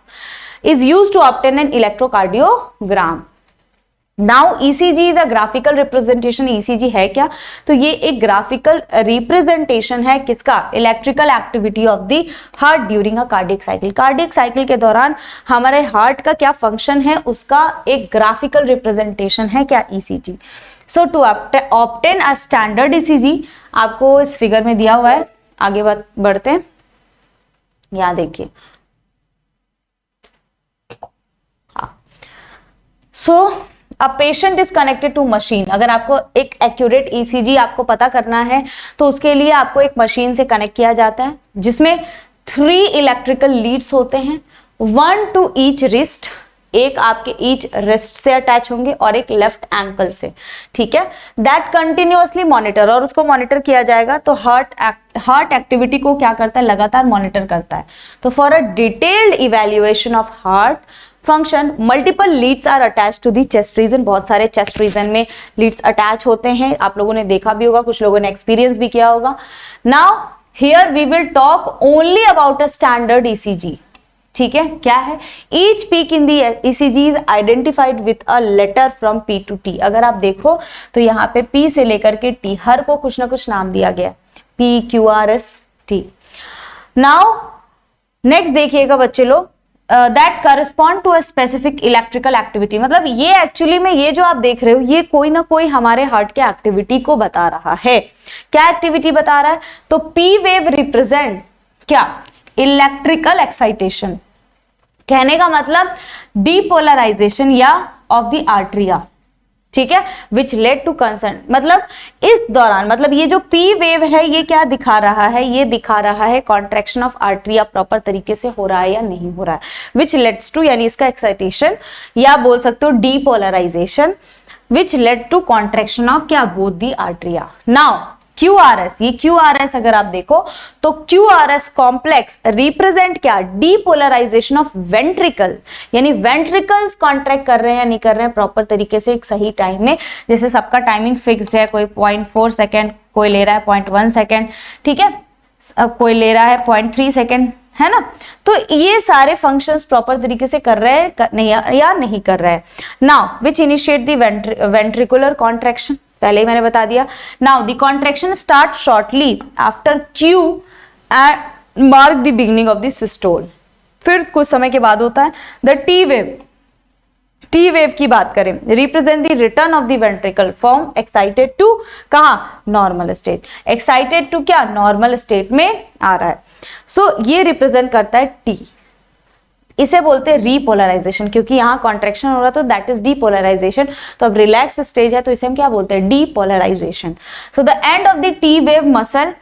is used to obtain an electrocardiogram. Now ECG is a graphical representation. ECG है क्या, तो ये एक ग्राफिकल रिप्रेजेंटेशन है किसका, electrical activity of the heart during a cardiac cycle. Cardiac cycle के दौरान हमारे हार्ट का क्या फंक्शन है उसका एक ग्राफिकल रिप्रेजेंटेशन है क्या, ECG. So to obtain a standard ECG, आपको इस फिगर में दिया हुआ है, आगे बढ़ते हैं, यहां देखिए। So a patient is connected to machine. अगर आपको एक एक्यूरेट ईसीजी आपको पता करना है तो उसके लिए आपको एक मशीन से कनेक्ट किया जाता है जिसमें 3 इलेक्ट्रिकल लीड्स होते हैं, 1 टू ईच रिस्ट, एक आपके ईच रिस्ट से अटैच होंगे और एक लेफ्ट एंकल से, ठीक है, दैट कंटिन्यूअसली मॉनिटर, और उसको मॉनिटर किया जाएगा तो हार्ट एक्टिविटी को क्या करता है, लगातार मॉनिटर करता है। तो for a detailed evaluation of heart function multiple leads are attach to the chest region. बहुत सारे चेस्ट रीजन में लीड्स अटैच होते हैं, आप लोगों ने देखा भी होगा, कुछ लोगों ने एक्सपीरियंस भी किया होगा। Now here we will talk only about a standard ECG, ठीक है, क्या है, each peak in the ECG is identified with a letter from P to T. अगर आप देखो तो यहाँ पे पी से लेकर के टी हर को कुछ ना कुछ नाम दिया गया, P Q R S T. Now next देखिएगा बच्चे लोग, that correspond to a specific electrical activity. मतलब ये एक्चुअली में ये जो आप देख रहे हो ये कोई ना कोई हमारे हार्ट के एक्टिविटी को बता रहा है। क्या एक्टिविटी बता रहा है, तो पी वेव रिप्रेजेंट क्या, इलेक्ट्रिकल एक्साइटेशन, कहने का मतलब डीपोलराइजेशन या ऑफ द आर्टरिया, ठीक है, विच लेड टू कंसर्न। मतलब इस दौरान, मतलब ये जो पी वेव है ये क्या दिखा रहा है, ये दिखा रहा है कॉन्ट्रैक्शन ऑफ आर्टरिया प्रॉपर तरीके से हो रहा है या नहीं हो रहा है, विच लेड्स टू, यानी इसका एक्साइटेशन या बोल सकते हो depolarization, which led to contraction of क्या, both the atria. Now QRS, ये QRS अगर आप देखो तो QRS कॉम्प्लेक्स रिप्रेजेंट क्या, डीपोलराइजेशन ऑफ वेंट्रिकल, यानी वेंट्रिकल्स कॉन्ट्रैक्ट कर रहे हैं या नहीं कर रहे हैं प्रॉपर तरीके से एक सही टाइम में। जैसे सबका टाइमिंग फिक्स्ड है, कोई 0.4 सेकेंड, कोई ले रहा है 0.1 सेकेंड, ठीक है, कोई ले रहा है 0.3 सेकेंड, है ना। तो ये सारे फंक्शंस प्रॉपर तरीके से कर रहे हैं नहीं या नहीं कर रहे हैं। Now which initiate the ventricular contraction, पहले ही मैंने बता दिया। Now the contraction start shortly after Q and mark the beginning of the systole. फिर कुछ समय के बाद होता है the T wave. T wave की बात करें, represent the return of the ventricle from excited to कहां, नॉर्मल स्टेट। एक्साइटेड टू क्या, नॉर्मल स्टेट में आ रहा है। सो ये रिप्रेजेंट करता है टी, इसे बोलते हैं रीपोलराइजेशन, क्योंकि यहाँ कॉन्ट्रैक्शन हो रहा तो दैट इज डीपोलराइजेशन। तो अब रिलैक्स स्टेज है तो इसे हम क्या बोलते हैं, depolarization. So the end of the T wave muscle,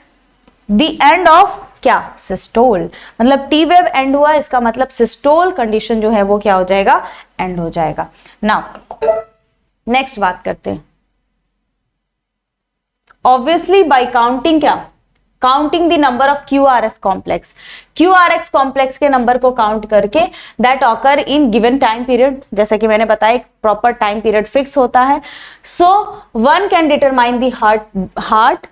the end of क्या, सिस्टोल। मतलब टी वेव एंड हुआ, इसका मतलब सिस्टोल कंडीशन जो है वो क्या हो जाएगा, एंड हो जाएगा। नाउ नेक्स्ट बात करते हैं, ऑब्वियसली बाय काउंटिंग क्या, counting the number of QRS complex. QRS complex के नंबर को काउंट करके that occur in given time period, जैसा कि मैंने बताया एक प्रॉपर टाइम पीरियड फिक्स होता है। So one can determine the heart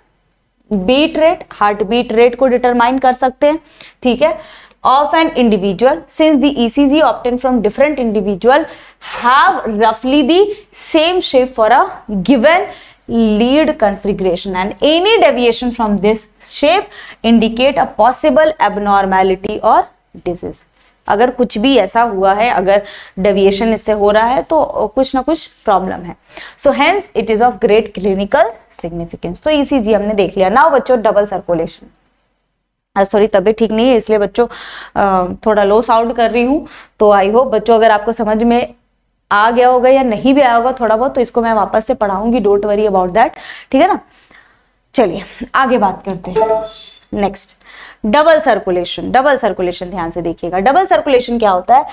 beat rate, heart beat rate को डिटरमाइन कर सकते हैं, ठीक है, of an individual since the ECG obtained from different individual have roughly the same shape for a given lead configuration and any deviation from this shape indicate a possible abnormality or disease। अगर कुछ भी ऐसा हुआ है, अगर deviation इससे हो रहा है तो कुछ ना कुछ प्रॉब्लम है। So hence it is of great clinical significance. तो ईसीजी हमने देख लिया। नाउ बच्चों डबल सर्कुलेशन, सॉरी तबीयत ठीक नहीं है इसलिए बच्चों थोड़ा लो साउंड कर रही हूँ, तो आई होप बच्चों अगर आपको समझ में आ गया होगा या नहीं भी आया होगा थोड़ा बहुत, तो इसको मैं वापस से पढ़ाऊंगी, डोंट वरी अबाउट दैट, ठीक है ना। चलिए आगे बात करते हैं। Next double circulation. Double circulation ध्यान से देखिएगा। डबल सर्कुलेशन क्या होता है?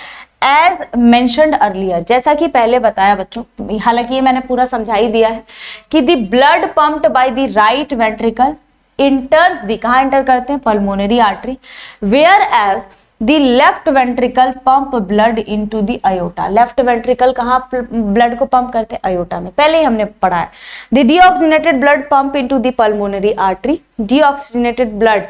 एज मेंशन्ड अर्लियर, जैसा कि पहले बताया बच्चों, हालांकि ये मैंने पूरा समझा ही दिया है कि the blood pumped by the right ventricle enters the, कहां इंटर करते हैं? Pulmonary artery, whereas the left ventricle pump blood into the aorta. Left ventricle कहां ब्लड को पंप करते हैं? अयोटा में, पहले ही हमने पढ़ा है। The deoxygenated blood pump into the pulmonary artery, deoxygenated blood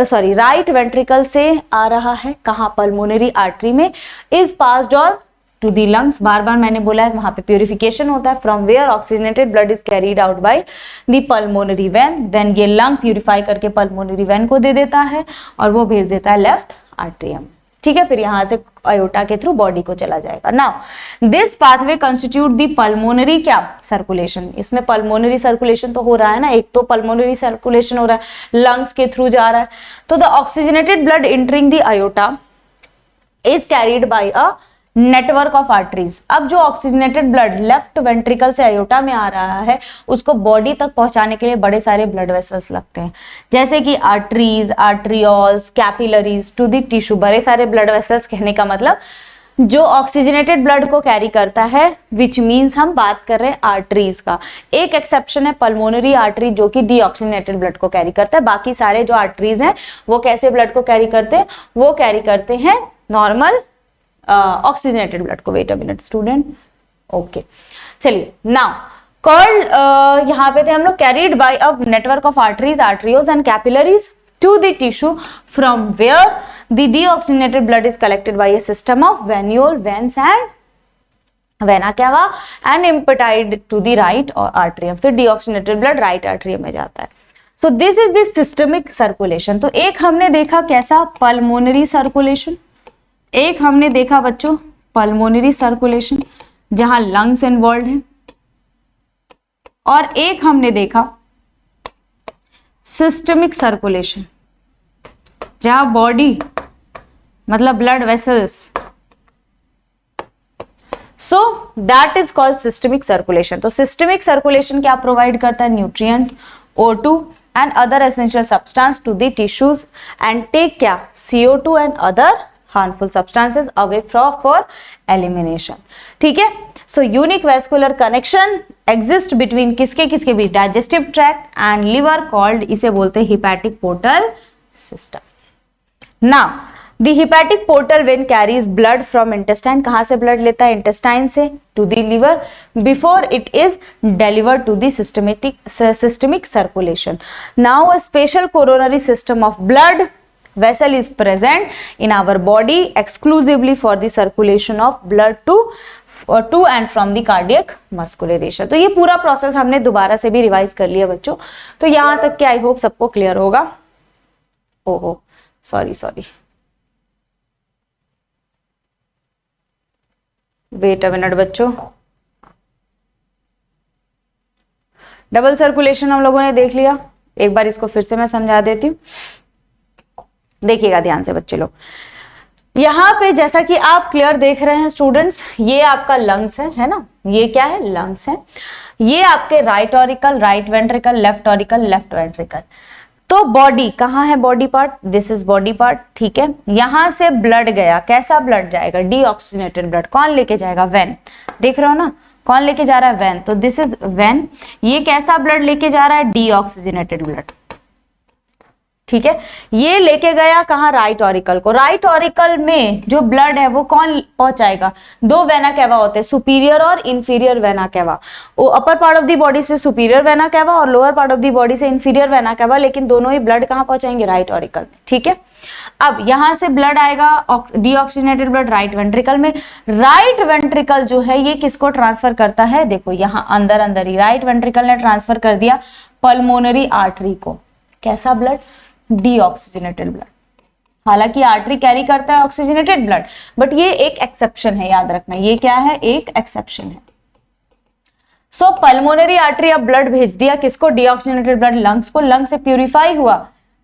right ventricle से आ रहा है कहां? पल्मोनरी आर्टरी में, is passed on to the lungs, बार बार मैंने बोला है वहां पे प्यूरिफिकेशन होता है, from where oxygenated blood is carried out by the pulmonary vein, then ये लंग प्यूरिफाई करके पल्मोनरी वेन को दे देता है और वो भेज देता है लेफ्ट आर्ट्रियम, ठीक है। फिर यहां से अयोटा के थ्रू बॉडी को चला जाएगा। Now this pathway constitute the pulmonary क्या? सर्कुलेशन। इसमें पल्मोनरी सर्कुलेशन तो हो रहा है ना, एक तो पल्मोनरी सर्कुलेशन हो रहा है, लंग्स के थ्रू जा रहा है, तो the oxygenated blood entering the aorta is carried by a network of arteries. अब जो ऑक्सीजनेटेड ब्लड लेफ्ट वेंट्रिकल से अयोटा में आ रहा है उसको बॉडी तक पहुंचाने के लिए बड़े सारे ब्लड वेसल्स लगते हैं, जैसे कि arteries, arterioles, capillaries to the tissue. बड़े सारे ब्लड वेसल्स कहने का मतलब जो ऑक्सीजनेटेड ब्लड को कैरी करता है, विच मीन्स हम बात कर रहे हैं आर्टरीज का। एक एक्सेप्शन है पल्मोनरी आर्टरी जो कि डीऑक्सीजनेटेड ब्लड को कैरी करता है, बाकी सारे जो आर्टरीज हैं वो कैसे ब्लड को कैरी करते हैं? वो कैरी करते हैं नॉर्मल ऑक्सीजनेटेड ब्लड को। Wait a minute student, okay चलिए। नाउ कॉल्ड, यहाँ पे थे हम लोग, carried by a network of arteries, arterioles and capillaries to the tissue from where the deoxygenated blood is collected by a system of venule, veins and vena cava and emptied to the right atrium. फिर deoxygenated blood right atrium में जाता है। So this is the systemic circulation. तो एक हमने देखा कैसा? Pulmonary circulation. एक हमने देखा बच्चों पल्मोनरी सर्कुलेशन जहां लंग्स इन्वॉल्व हैं, और एक हमने देखा सिस्टमिक सर्कुलेशन जहां बॉडी मतलब blood vessels, so that is called systemic circulation. तो सिस्टमिक सर्कुलेशन क्या प्रोवाइड करता है? Nutrients, O2 and other essential substance to the tissues and take क्या? CO2 and other harmful substances away from for elimination, ठीक है। So unique vascular connection exist between किसके किसके बीच? digestive tract and liver, called, इसे बोलते हैं hepatic portal system. Now the hepatic portal vein carries blood from intestine, कहां से blood लेता है? intestine से to the liver before it is delivered to the systemic circulation. Now a special coronary system of blood vessel is present in our body exclusively for the circulation of blood to and from the cardiac musculature. तो ये पूरा process हमने दोबारा से भी revise कर लिया बच्चों, तो यहां तक के आई होप सबको क्लियर होगा। ओहो सॉरी, वेट अ मिनट बच्चों। डबल सर्कुलेशन हम लोगों ने देख लिया, एक बार इसको फिर से मैं समझा देती हूँ, देखिएगा ध्यान से बच्चे लोग। यहाँ पे जैसा कि आप क्लियर देख रहे हैं स्टूडेंट्स, ये आपका लंग्स है ना, ये क्या है? लंग्स है। ये आपके right auricle, right ventricle, left auricle, left ventricle. तो बॉडी कहाँ है? Body part, this is body part, ठीक है। यहां से ब्लड गया, कैसा ब्लड जाएगा? Deoxygenated blood. कौन लेके जाएगा? वेन। देख रहे हो ना, कौन लेके जा रहा है? वेन। तो दिस इज वेन। ये कैसा ब्लड लेके जा रहा है? डीऑक्सीजनेटेड ब्लड, ठीक है। ये लेके गया कहाँ? राइट ऑरिकल को। राइट ऑरिकल में जो ब्लड है वो कौन पहुंचाएगा? दो वेना कैवा होते हैं, सुपीरियर और inferior vena cava. Upper part of the body से सुपीरियर वेना कैवा और lower part of the body से इंफीरियर वेना कैवा, लेकिन दोनों ही ब्लड कहाँ पहुंचाएंगे? राइट ऑरिकल में, ठीक है। अब यहां से ब्लड आएगा, डीऑक्सीजनेटेड ब्लड राइट वेंट्रिकल में। राइट वेंट्रिकल जो है ये किसको ट्रांसफर करता है? देखो यहां अंदर ही राइट वेंट्रिकल ने ट्रांसफर कर दिया पल्मोनरी आर्टरी को। कैसा ब्लड? डीऑक्सीजनेटेड ब्लड, हालांकि आर्टरी कैरी करता है ऑक्सीजनेटेड ब्लड, बट ये एक एक्सेप्शन है, याद रखना, ये क्या है, एक एक्सेप्शन है। सो पल्मोनरी आर्टरी अब ब्लड भेज दिया किसको, डीऑक्सीजनेटेड ब्लड लंग्स को, लंग से प्यूरिफाई हुआ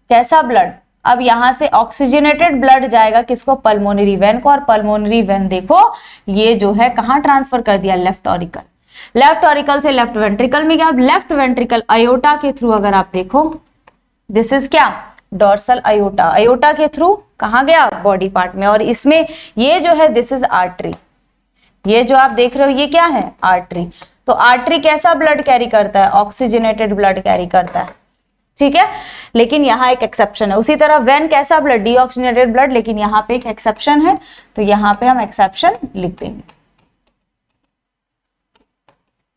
कैसा ब्लड, अब यहां से ऑक्सीजनेटेड ब्लड जाएगा किसको, पल्मोनरी वेन को, और पल्मोनरी वेन देखो ये जो है कहां ट्रांसफर कर दिया, लेफ्ट ऑरिकल, लेफ्ट ऑरिकल से लेफ्ट वेंट्रिकल में गया। अब लेफ्ट वेंट्रिकल अयोटा के थ्रू अगर आप देखो, दिस इज क्या, डोर्सल अयोटा, अयोटा के थ्रू कहां गया, बॉडी पार्ट में, और इसमें ये जो है दिस इज आर्टरी, ये जो आप देख रहे हो ये क्या है, आर्टरी। तो आर्टरी कैसा ब्लड कैरी करता है, ऑक्सीजनेटेड ब्लड कैरी करता है, ठीक है, लेकिन यहाँ एक एक्सेप्शन है। उसी तरह वेन कैसा ब्लड, डीऑक्सीजनेटेड ब्लड, लेकिन यहाँ पे एक एक्सेप्शन है, तो यहाँ पे हम एक्सेप्शन लिख देंगे,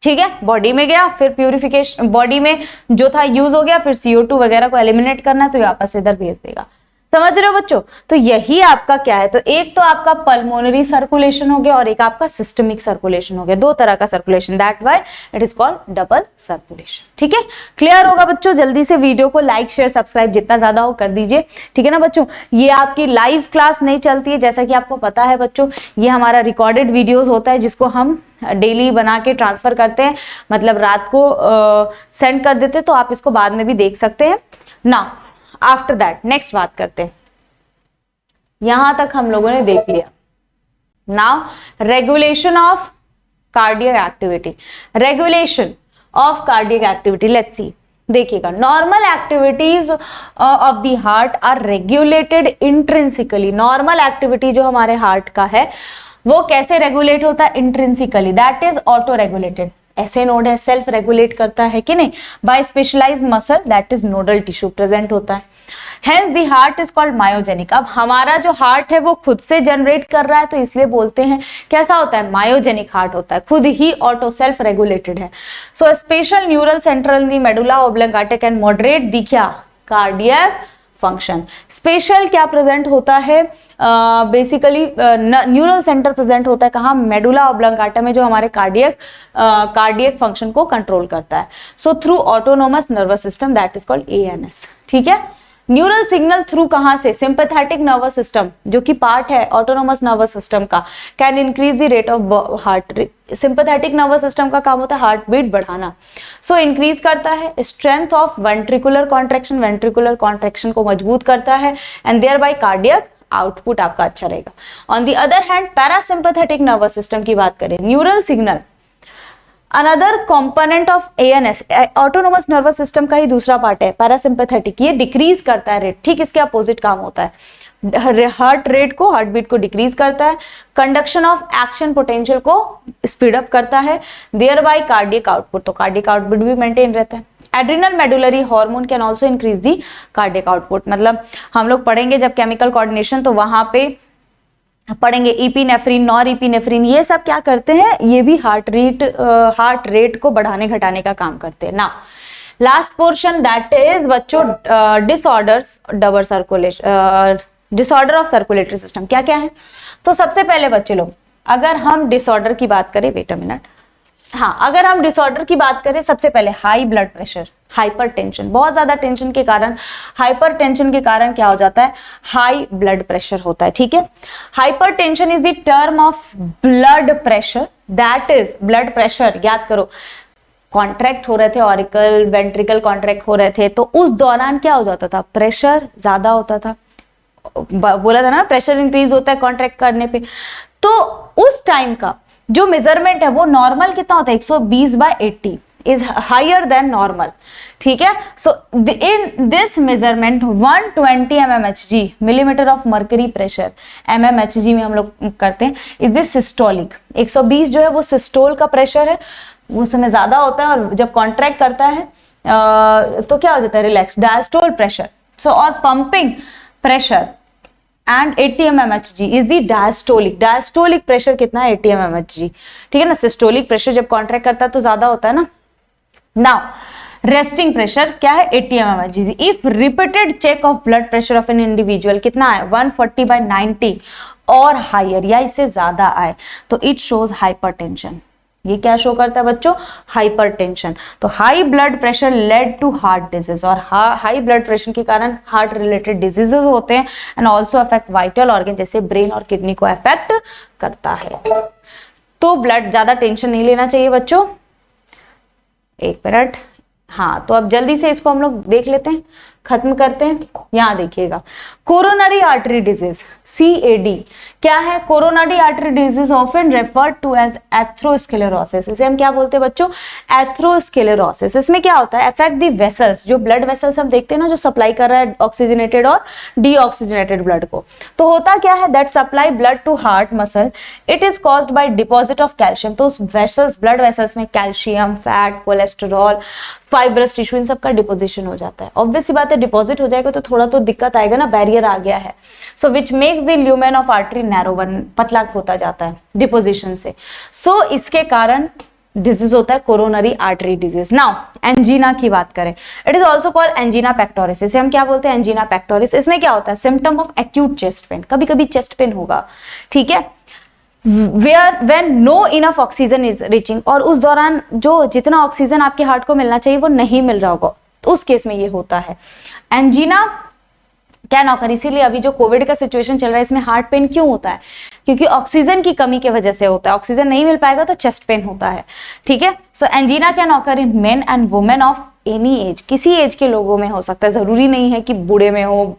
ठीक है। बॉडी में गया, फिर प्यूरिफिकेशन, बॉडी में जो था यूज हो गया, फिर CO2 वगैरह को एलिमिनेट करना है तो वापस इधर भेज देगा, समझ रहे हो बच्चों। तो यही आपका क्या है, तो एक तो आपका पल्मोनरी सर्कुलेशन हो गया और एक आपका सिस्टमिक सर्कुलेशन हो गया, दो तरह का circulation, that why it is called double circulation, ठीक है। क्लियर होगा बच्चों, जल्दी से वीडियो को लाइक शेयर सब्सक्राइब जितना ज्यादा हो कर दीजिए, ठीक है ना बच्चों। ये आपकी लाइव क्लास नहीं चलती है, जैसा कि आपको पता है बच्चों, ये हमारा रिकॉर्डेड वीडियोज होता है जिसको हम डेली बना के ट्रांसफर करते हैं, मतलब रात को सेंड कर देते, तो आप इसको बाद में भी देख सकते हैं ना। आफ्टर दैट नेक्स्ट बात करते हैं, यहां तक हम लोगों ने देख लिया। Now regulation of cardiac activity, regulation of cardiac activity, let's see, देखिएगा, normal activities of the heart are regulated intrinsically, normal activity जो हमारे हार्ट का है वो कैसे रेगुलेट होता है, intrinsically, that is auto regulated, ऐसे नोड है, सेल्फ रेगुलेट करता है कि नहीं, by specialized muscle, that is nodal tissue present होता है। Hence the heart is called myogenic। अब हमारा जो हार्ट है वो खुद से जनरेट कर रहा है, तो इसलिए बोलते हैं कैसा होता है, मायोजेनिक हार्ट होता है, खुद ही ऑटो सेल्फ रेगुलेटेड है। So special neural central in the medulla oblongata can moderate the क्या, कार्डियक फंक्शन। स्पेशल क्या प्रेजेंट होता है, बेसिकली न्यूरल सेंटर प्रेजेंट होता है कहाँ, मेडुला ऑब्लिंगाटा में, जो हमारे कार्डियक फंक्शन को कंट्रोल करता है। So through autonomous nervous system, that is called ANS, ठीक है। न्यूरल सिग्नल थ्रू कहां से, सिंपैथेटिक नर्वस सिस्टम जो कि पार्ट है ऑटोनोमस नर्वस सिस्टम का, can increase the rate of heart rate. Sympathetic nervous system का काम होता है हार्ट बीट बढ़ाना, सो इंक्रीज करता है strength of ventricular contraction, ventricular contraction को मजबूत करता है, and thereby cardiac output आपका अच्छा रहेगा। On the other hand parasympathetic nervous system की बात करें, neural signal another component of ANS, autonomous nervous system का ही दूसरा पार्ट है पैरासिम्पैथेटिक, ये डिक्रीज करता है रेट, ठीक इसके अपोजिट काम होता है, हार्ट रेट को, हार्ट बीट को डिक्रीज करता है, कंडक्शन ऑफ एक्शन पोटेंशियल को स्पीड अप करता है, देयर बाय कार्डियक आउटपुट, तो कार्डियक आउटपुट भी मेंटेन रहता है। Adrenal medullary hormone can also increase the cardiac output, मतलब हम लोग पढ़ेंगे जब केमिकल कोऑर्डिनेशन, तो वहां पे पढ़ेंगे इपिनेफ्रिन, नॉर इपिनेफ्रिन, ये सब क्या करते हैं, ये भी हार्ट रेट को बढ़ाने घटाने का काम करते हैं ना। लास्ट पोर्शन दैट इज बच्चों disorders, double circulation, disorder of circulatory system क्या क्या है। तो सबसे पहले बच्चे लोग, अगर हम डिसऑर्डर की बात करें, वेट अ मिनट, हाँ, अगर हम डिसऑर्डर की बात करें, सबसे पहले हाई ब्लड प्रेशर, हाइपरटेंशन, बहुत ज्यादा टेंशन के कारण, हाइपरटेंशन के कारण क्या हो जाता है, हाई ब्लड प्रेशर होता है, ठीक है। Hypertension is the term of blood pressure, that is blood pressure, याद करो, कॉन्ट्रैक्ट हो रहे थे, ऑरिकल वेंट्रिकल कॉन्ट्रैक्ट हो रहे थे, तो उस दौरान क्या हो जाता था, प्रेशर ज्यादा होता था, बोला था ना प्रेशर इंक्रीज होता है कॉन्ट्रैक्ट करने पे, तो उस टाइम का जो मेजरमेंट है वो नॉर्मल कितना होता है, 120/80 इज हायर देन नॉर्मल, ठीक है। So in this measurement 120 mmHg, millimetre of mercury pressure, mmHg में हम लोग करते हैं, इज दिस सिस्टोलिक। 120 जो है वो सिस्टोल का प्रेशर है, उस समय ज्यादा होता है, और जब कॉन्ट्रैक्ट करता है तो क्या हो जाता है, रिलैक्स, डायस्टोल प्रेशर। सो और pumping pressure and 80 mmHg is the diastolic, diastolic pressure कितना है, 80 mmHg, ठीक है ना। सिस्टोलिक प्रेशर जब कॉन्ट्रैक्ट करता है तो ज्यादा होता है ना। नाउ रेस्टिंग प्रेशर क्या है, 80 mmHg। If repeated check of blood pressure of an individual कितना है, 140/90 और हायर या इससे ज्यादा आए, तो इट शोज हाइपरटेंशन, ये क्या शो करता है बच्चों? हाइपरटेंशन। तो high blood pressure led to heart disease, और हाई ब्लड प्रेशर के कारण हार्ट रिलेटेड डिजीजेस होते हैं and also affect vital organ जैसे ब्रेन और किडनी को अफेक्ट करता है। तो ब्लड ज्यादा टेंशन नहीं लेना चाहिए बच्चों। एक मिनट, हाँ तो अब जल्दी से इसको हम लोग देख लेते हैं, खत्म करते हैं। यहां देखिएगा, कोरोनरी आर्टरी डिजीज CAD क्या है? Coronary artery disease often referred to as atherosclerosis. इसे हम क्या बोलते हैं बच्चों? एथेरोस्क्लेरोसिस। इसमें क्या होता है? अफेक्ट दी वेसल्स, जो ब्लड वेसल्स हम देखते हैं ना, जो सप्लाई कर रहा है ऑक्सीजनेटेड और डीऑक्सीजनेटेड ब्लड को। तो होता क्या है? That supply blood to heart muscle, it is caused by deposit of calcium. तो उस वेसल्स, ब्लड वेसल्स में calcium, fat, cholesterol, fibrous tissue, इन सब का डिपोजिशन हो जाता है। ऑब्वियस सी बात है, डिपॉजिट हो जाएगा तो थोड़ा तो दिक्कत आएगा ना, बैरियर आ गया है। So which makes the lumen of artery narrow, पतला होता जाता है डिपोजिशन से। सो इसके कारण डिजीज होता है coronary artery disease. Now angina की बात करें, it is also called angina pectoris. इसे हम क्या बोलते हैं? Angina pectoris. इसमें क्या होता है? Symptom of acute chest pain, कभी कभी चेस्ट पेन होगा, ठीक है, when no enough oxygen is reaching, और उस दौरान जो जितना ऑक्सीजन आपके हार्ट को मिलना चाहिए वो नहीं मिल रहा होगा, तो उस केस में ये होता है एंजीना कैन ऑकर। इसीलिए अभी जो कोविड का सिचुएशन चल रहा है, इसमें हार्ट पेन क्यों होता है? क्योंकि ऑक्सीजन की कमी की वजह से होता है। ऑक्सीजन नहीं मिल पाएगा तो चेस्ट पेन होता है, ठीक है। So angina can occur in men and women of any age, किसी एज के लोगों में हो सकता है, जरूरी नहीं है कि बूढ़े में हो,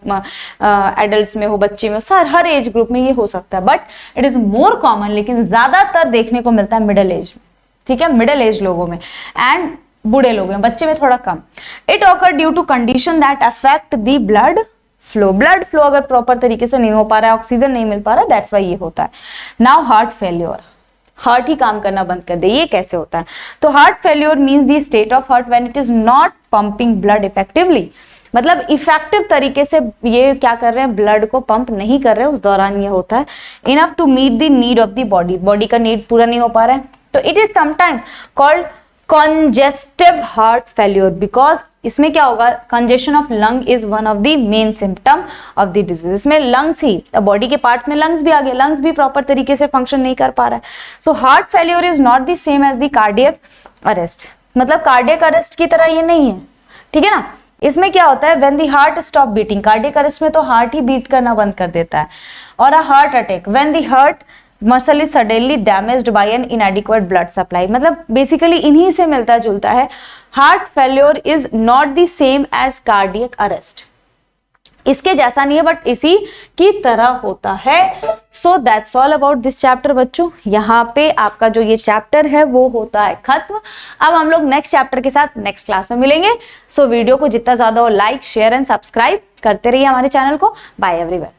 एडल्ट्स में हो, बच्चे में हो, हर एज ग्रुप में ये हो सकता है, but it is more common, लेकिन ज्यादातर देखने को मिलता है मिडिल एज में, ठीक है, मिडिल एज लोगों में एंड बूढ़े लोगों में, बच्चे में थोड़ा कम। It occur due to condition that affect the blood flow. Blood flow अगर प्रॉपर तरीके से नहीं हो पा रहा है, ऑक्सीजन नहीं मिल पा रहा, दैट्स वाई ये होता है। नाउ हार्ट फेल्योर, हार्ट ही काम करना बंद कर दे, ये कैसे होता है? तो heart failure means the state of heart when it is not pumping blood effectively, मतलब इफेक्टिव तरीके से ये क्या कर रहे हैं, ब्लड को पंप नहीं कर रहे हैं, उस दौरान ये होता है। Enough to meet the need of the body, body का नीड पूरा नहीं हो पा रहा है, तो it is sometime called congestive heart failure, because इसमें क्या होगा, congestion of lung is one of the main symptom of the disease. इसमें लंग्स ही, बॉडी के पार्ट्स में लंग्स भी आ गए, लंग्स भी प्रॉपर तरीके से फंक्शन नहीं कर पा रहा है। So heart failure is not the same as the cardiac arrest, मतलब कार्डियक अरेस्ट की तरह ये नहीं है, ठीक है ना। इसमें क्या होता है, when the heart stop beating, cardiac arrest में तो हार्ट ही बीट करना बंद कर देता है, और a heart attack when the heart muscle is suddenly damaged by an inadequate blood supply, मतलब बेसिकली इन्हीं से मिलता जुलता है। Heart failure is not the same as cardiac arrest, इसके जैसा नहीं है बट इसी की तरह होता है। So that's all about this chapter बच्चों। यहाँ पे आपका जो ये चैप्टर है वो होता है खत्म। अब हम लोग नेक्स्ट चैप्टर के साथ नेक्स्ट क्लास में मिलेंगे। सो वीडियो को जितना ज्यादा हो लाइक, शेयर एंड सब्सक्राइब करते रहिए हमारे चैनल को। Bye everyone.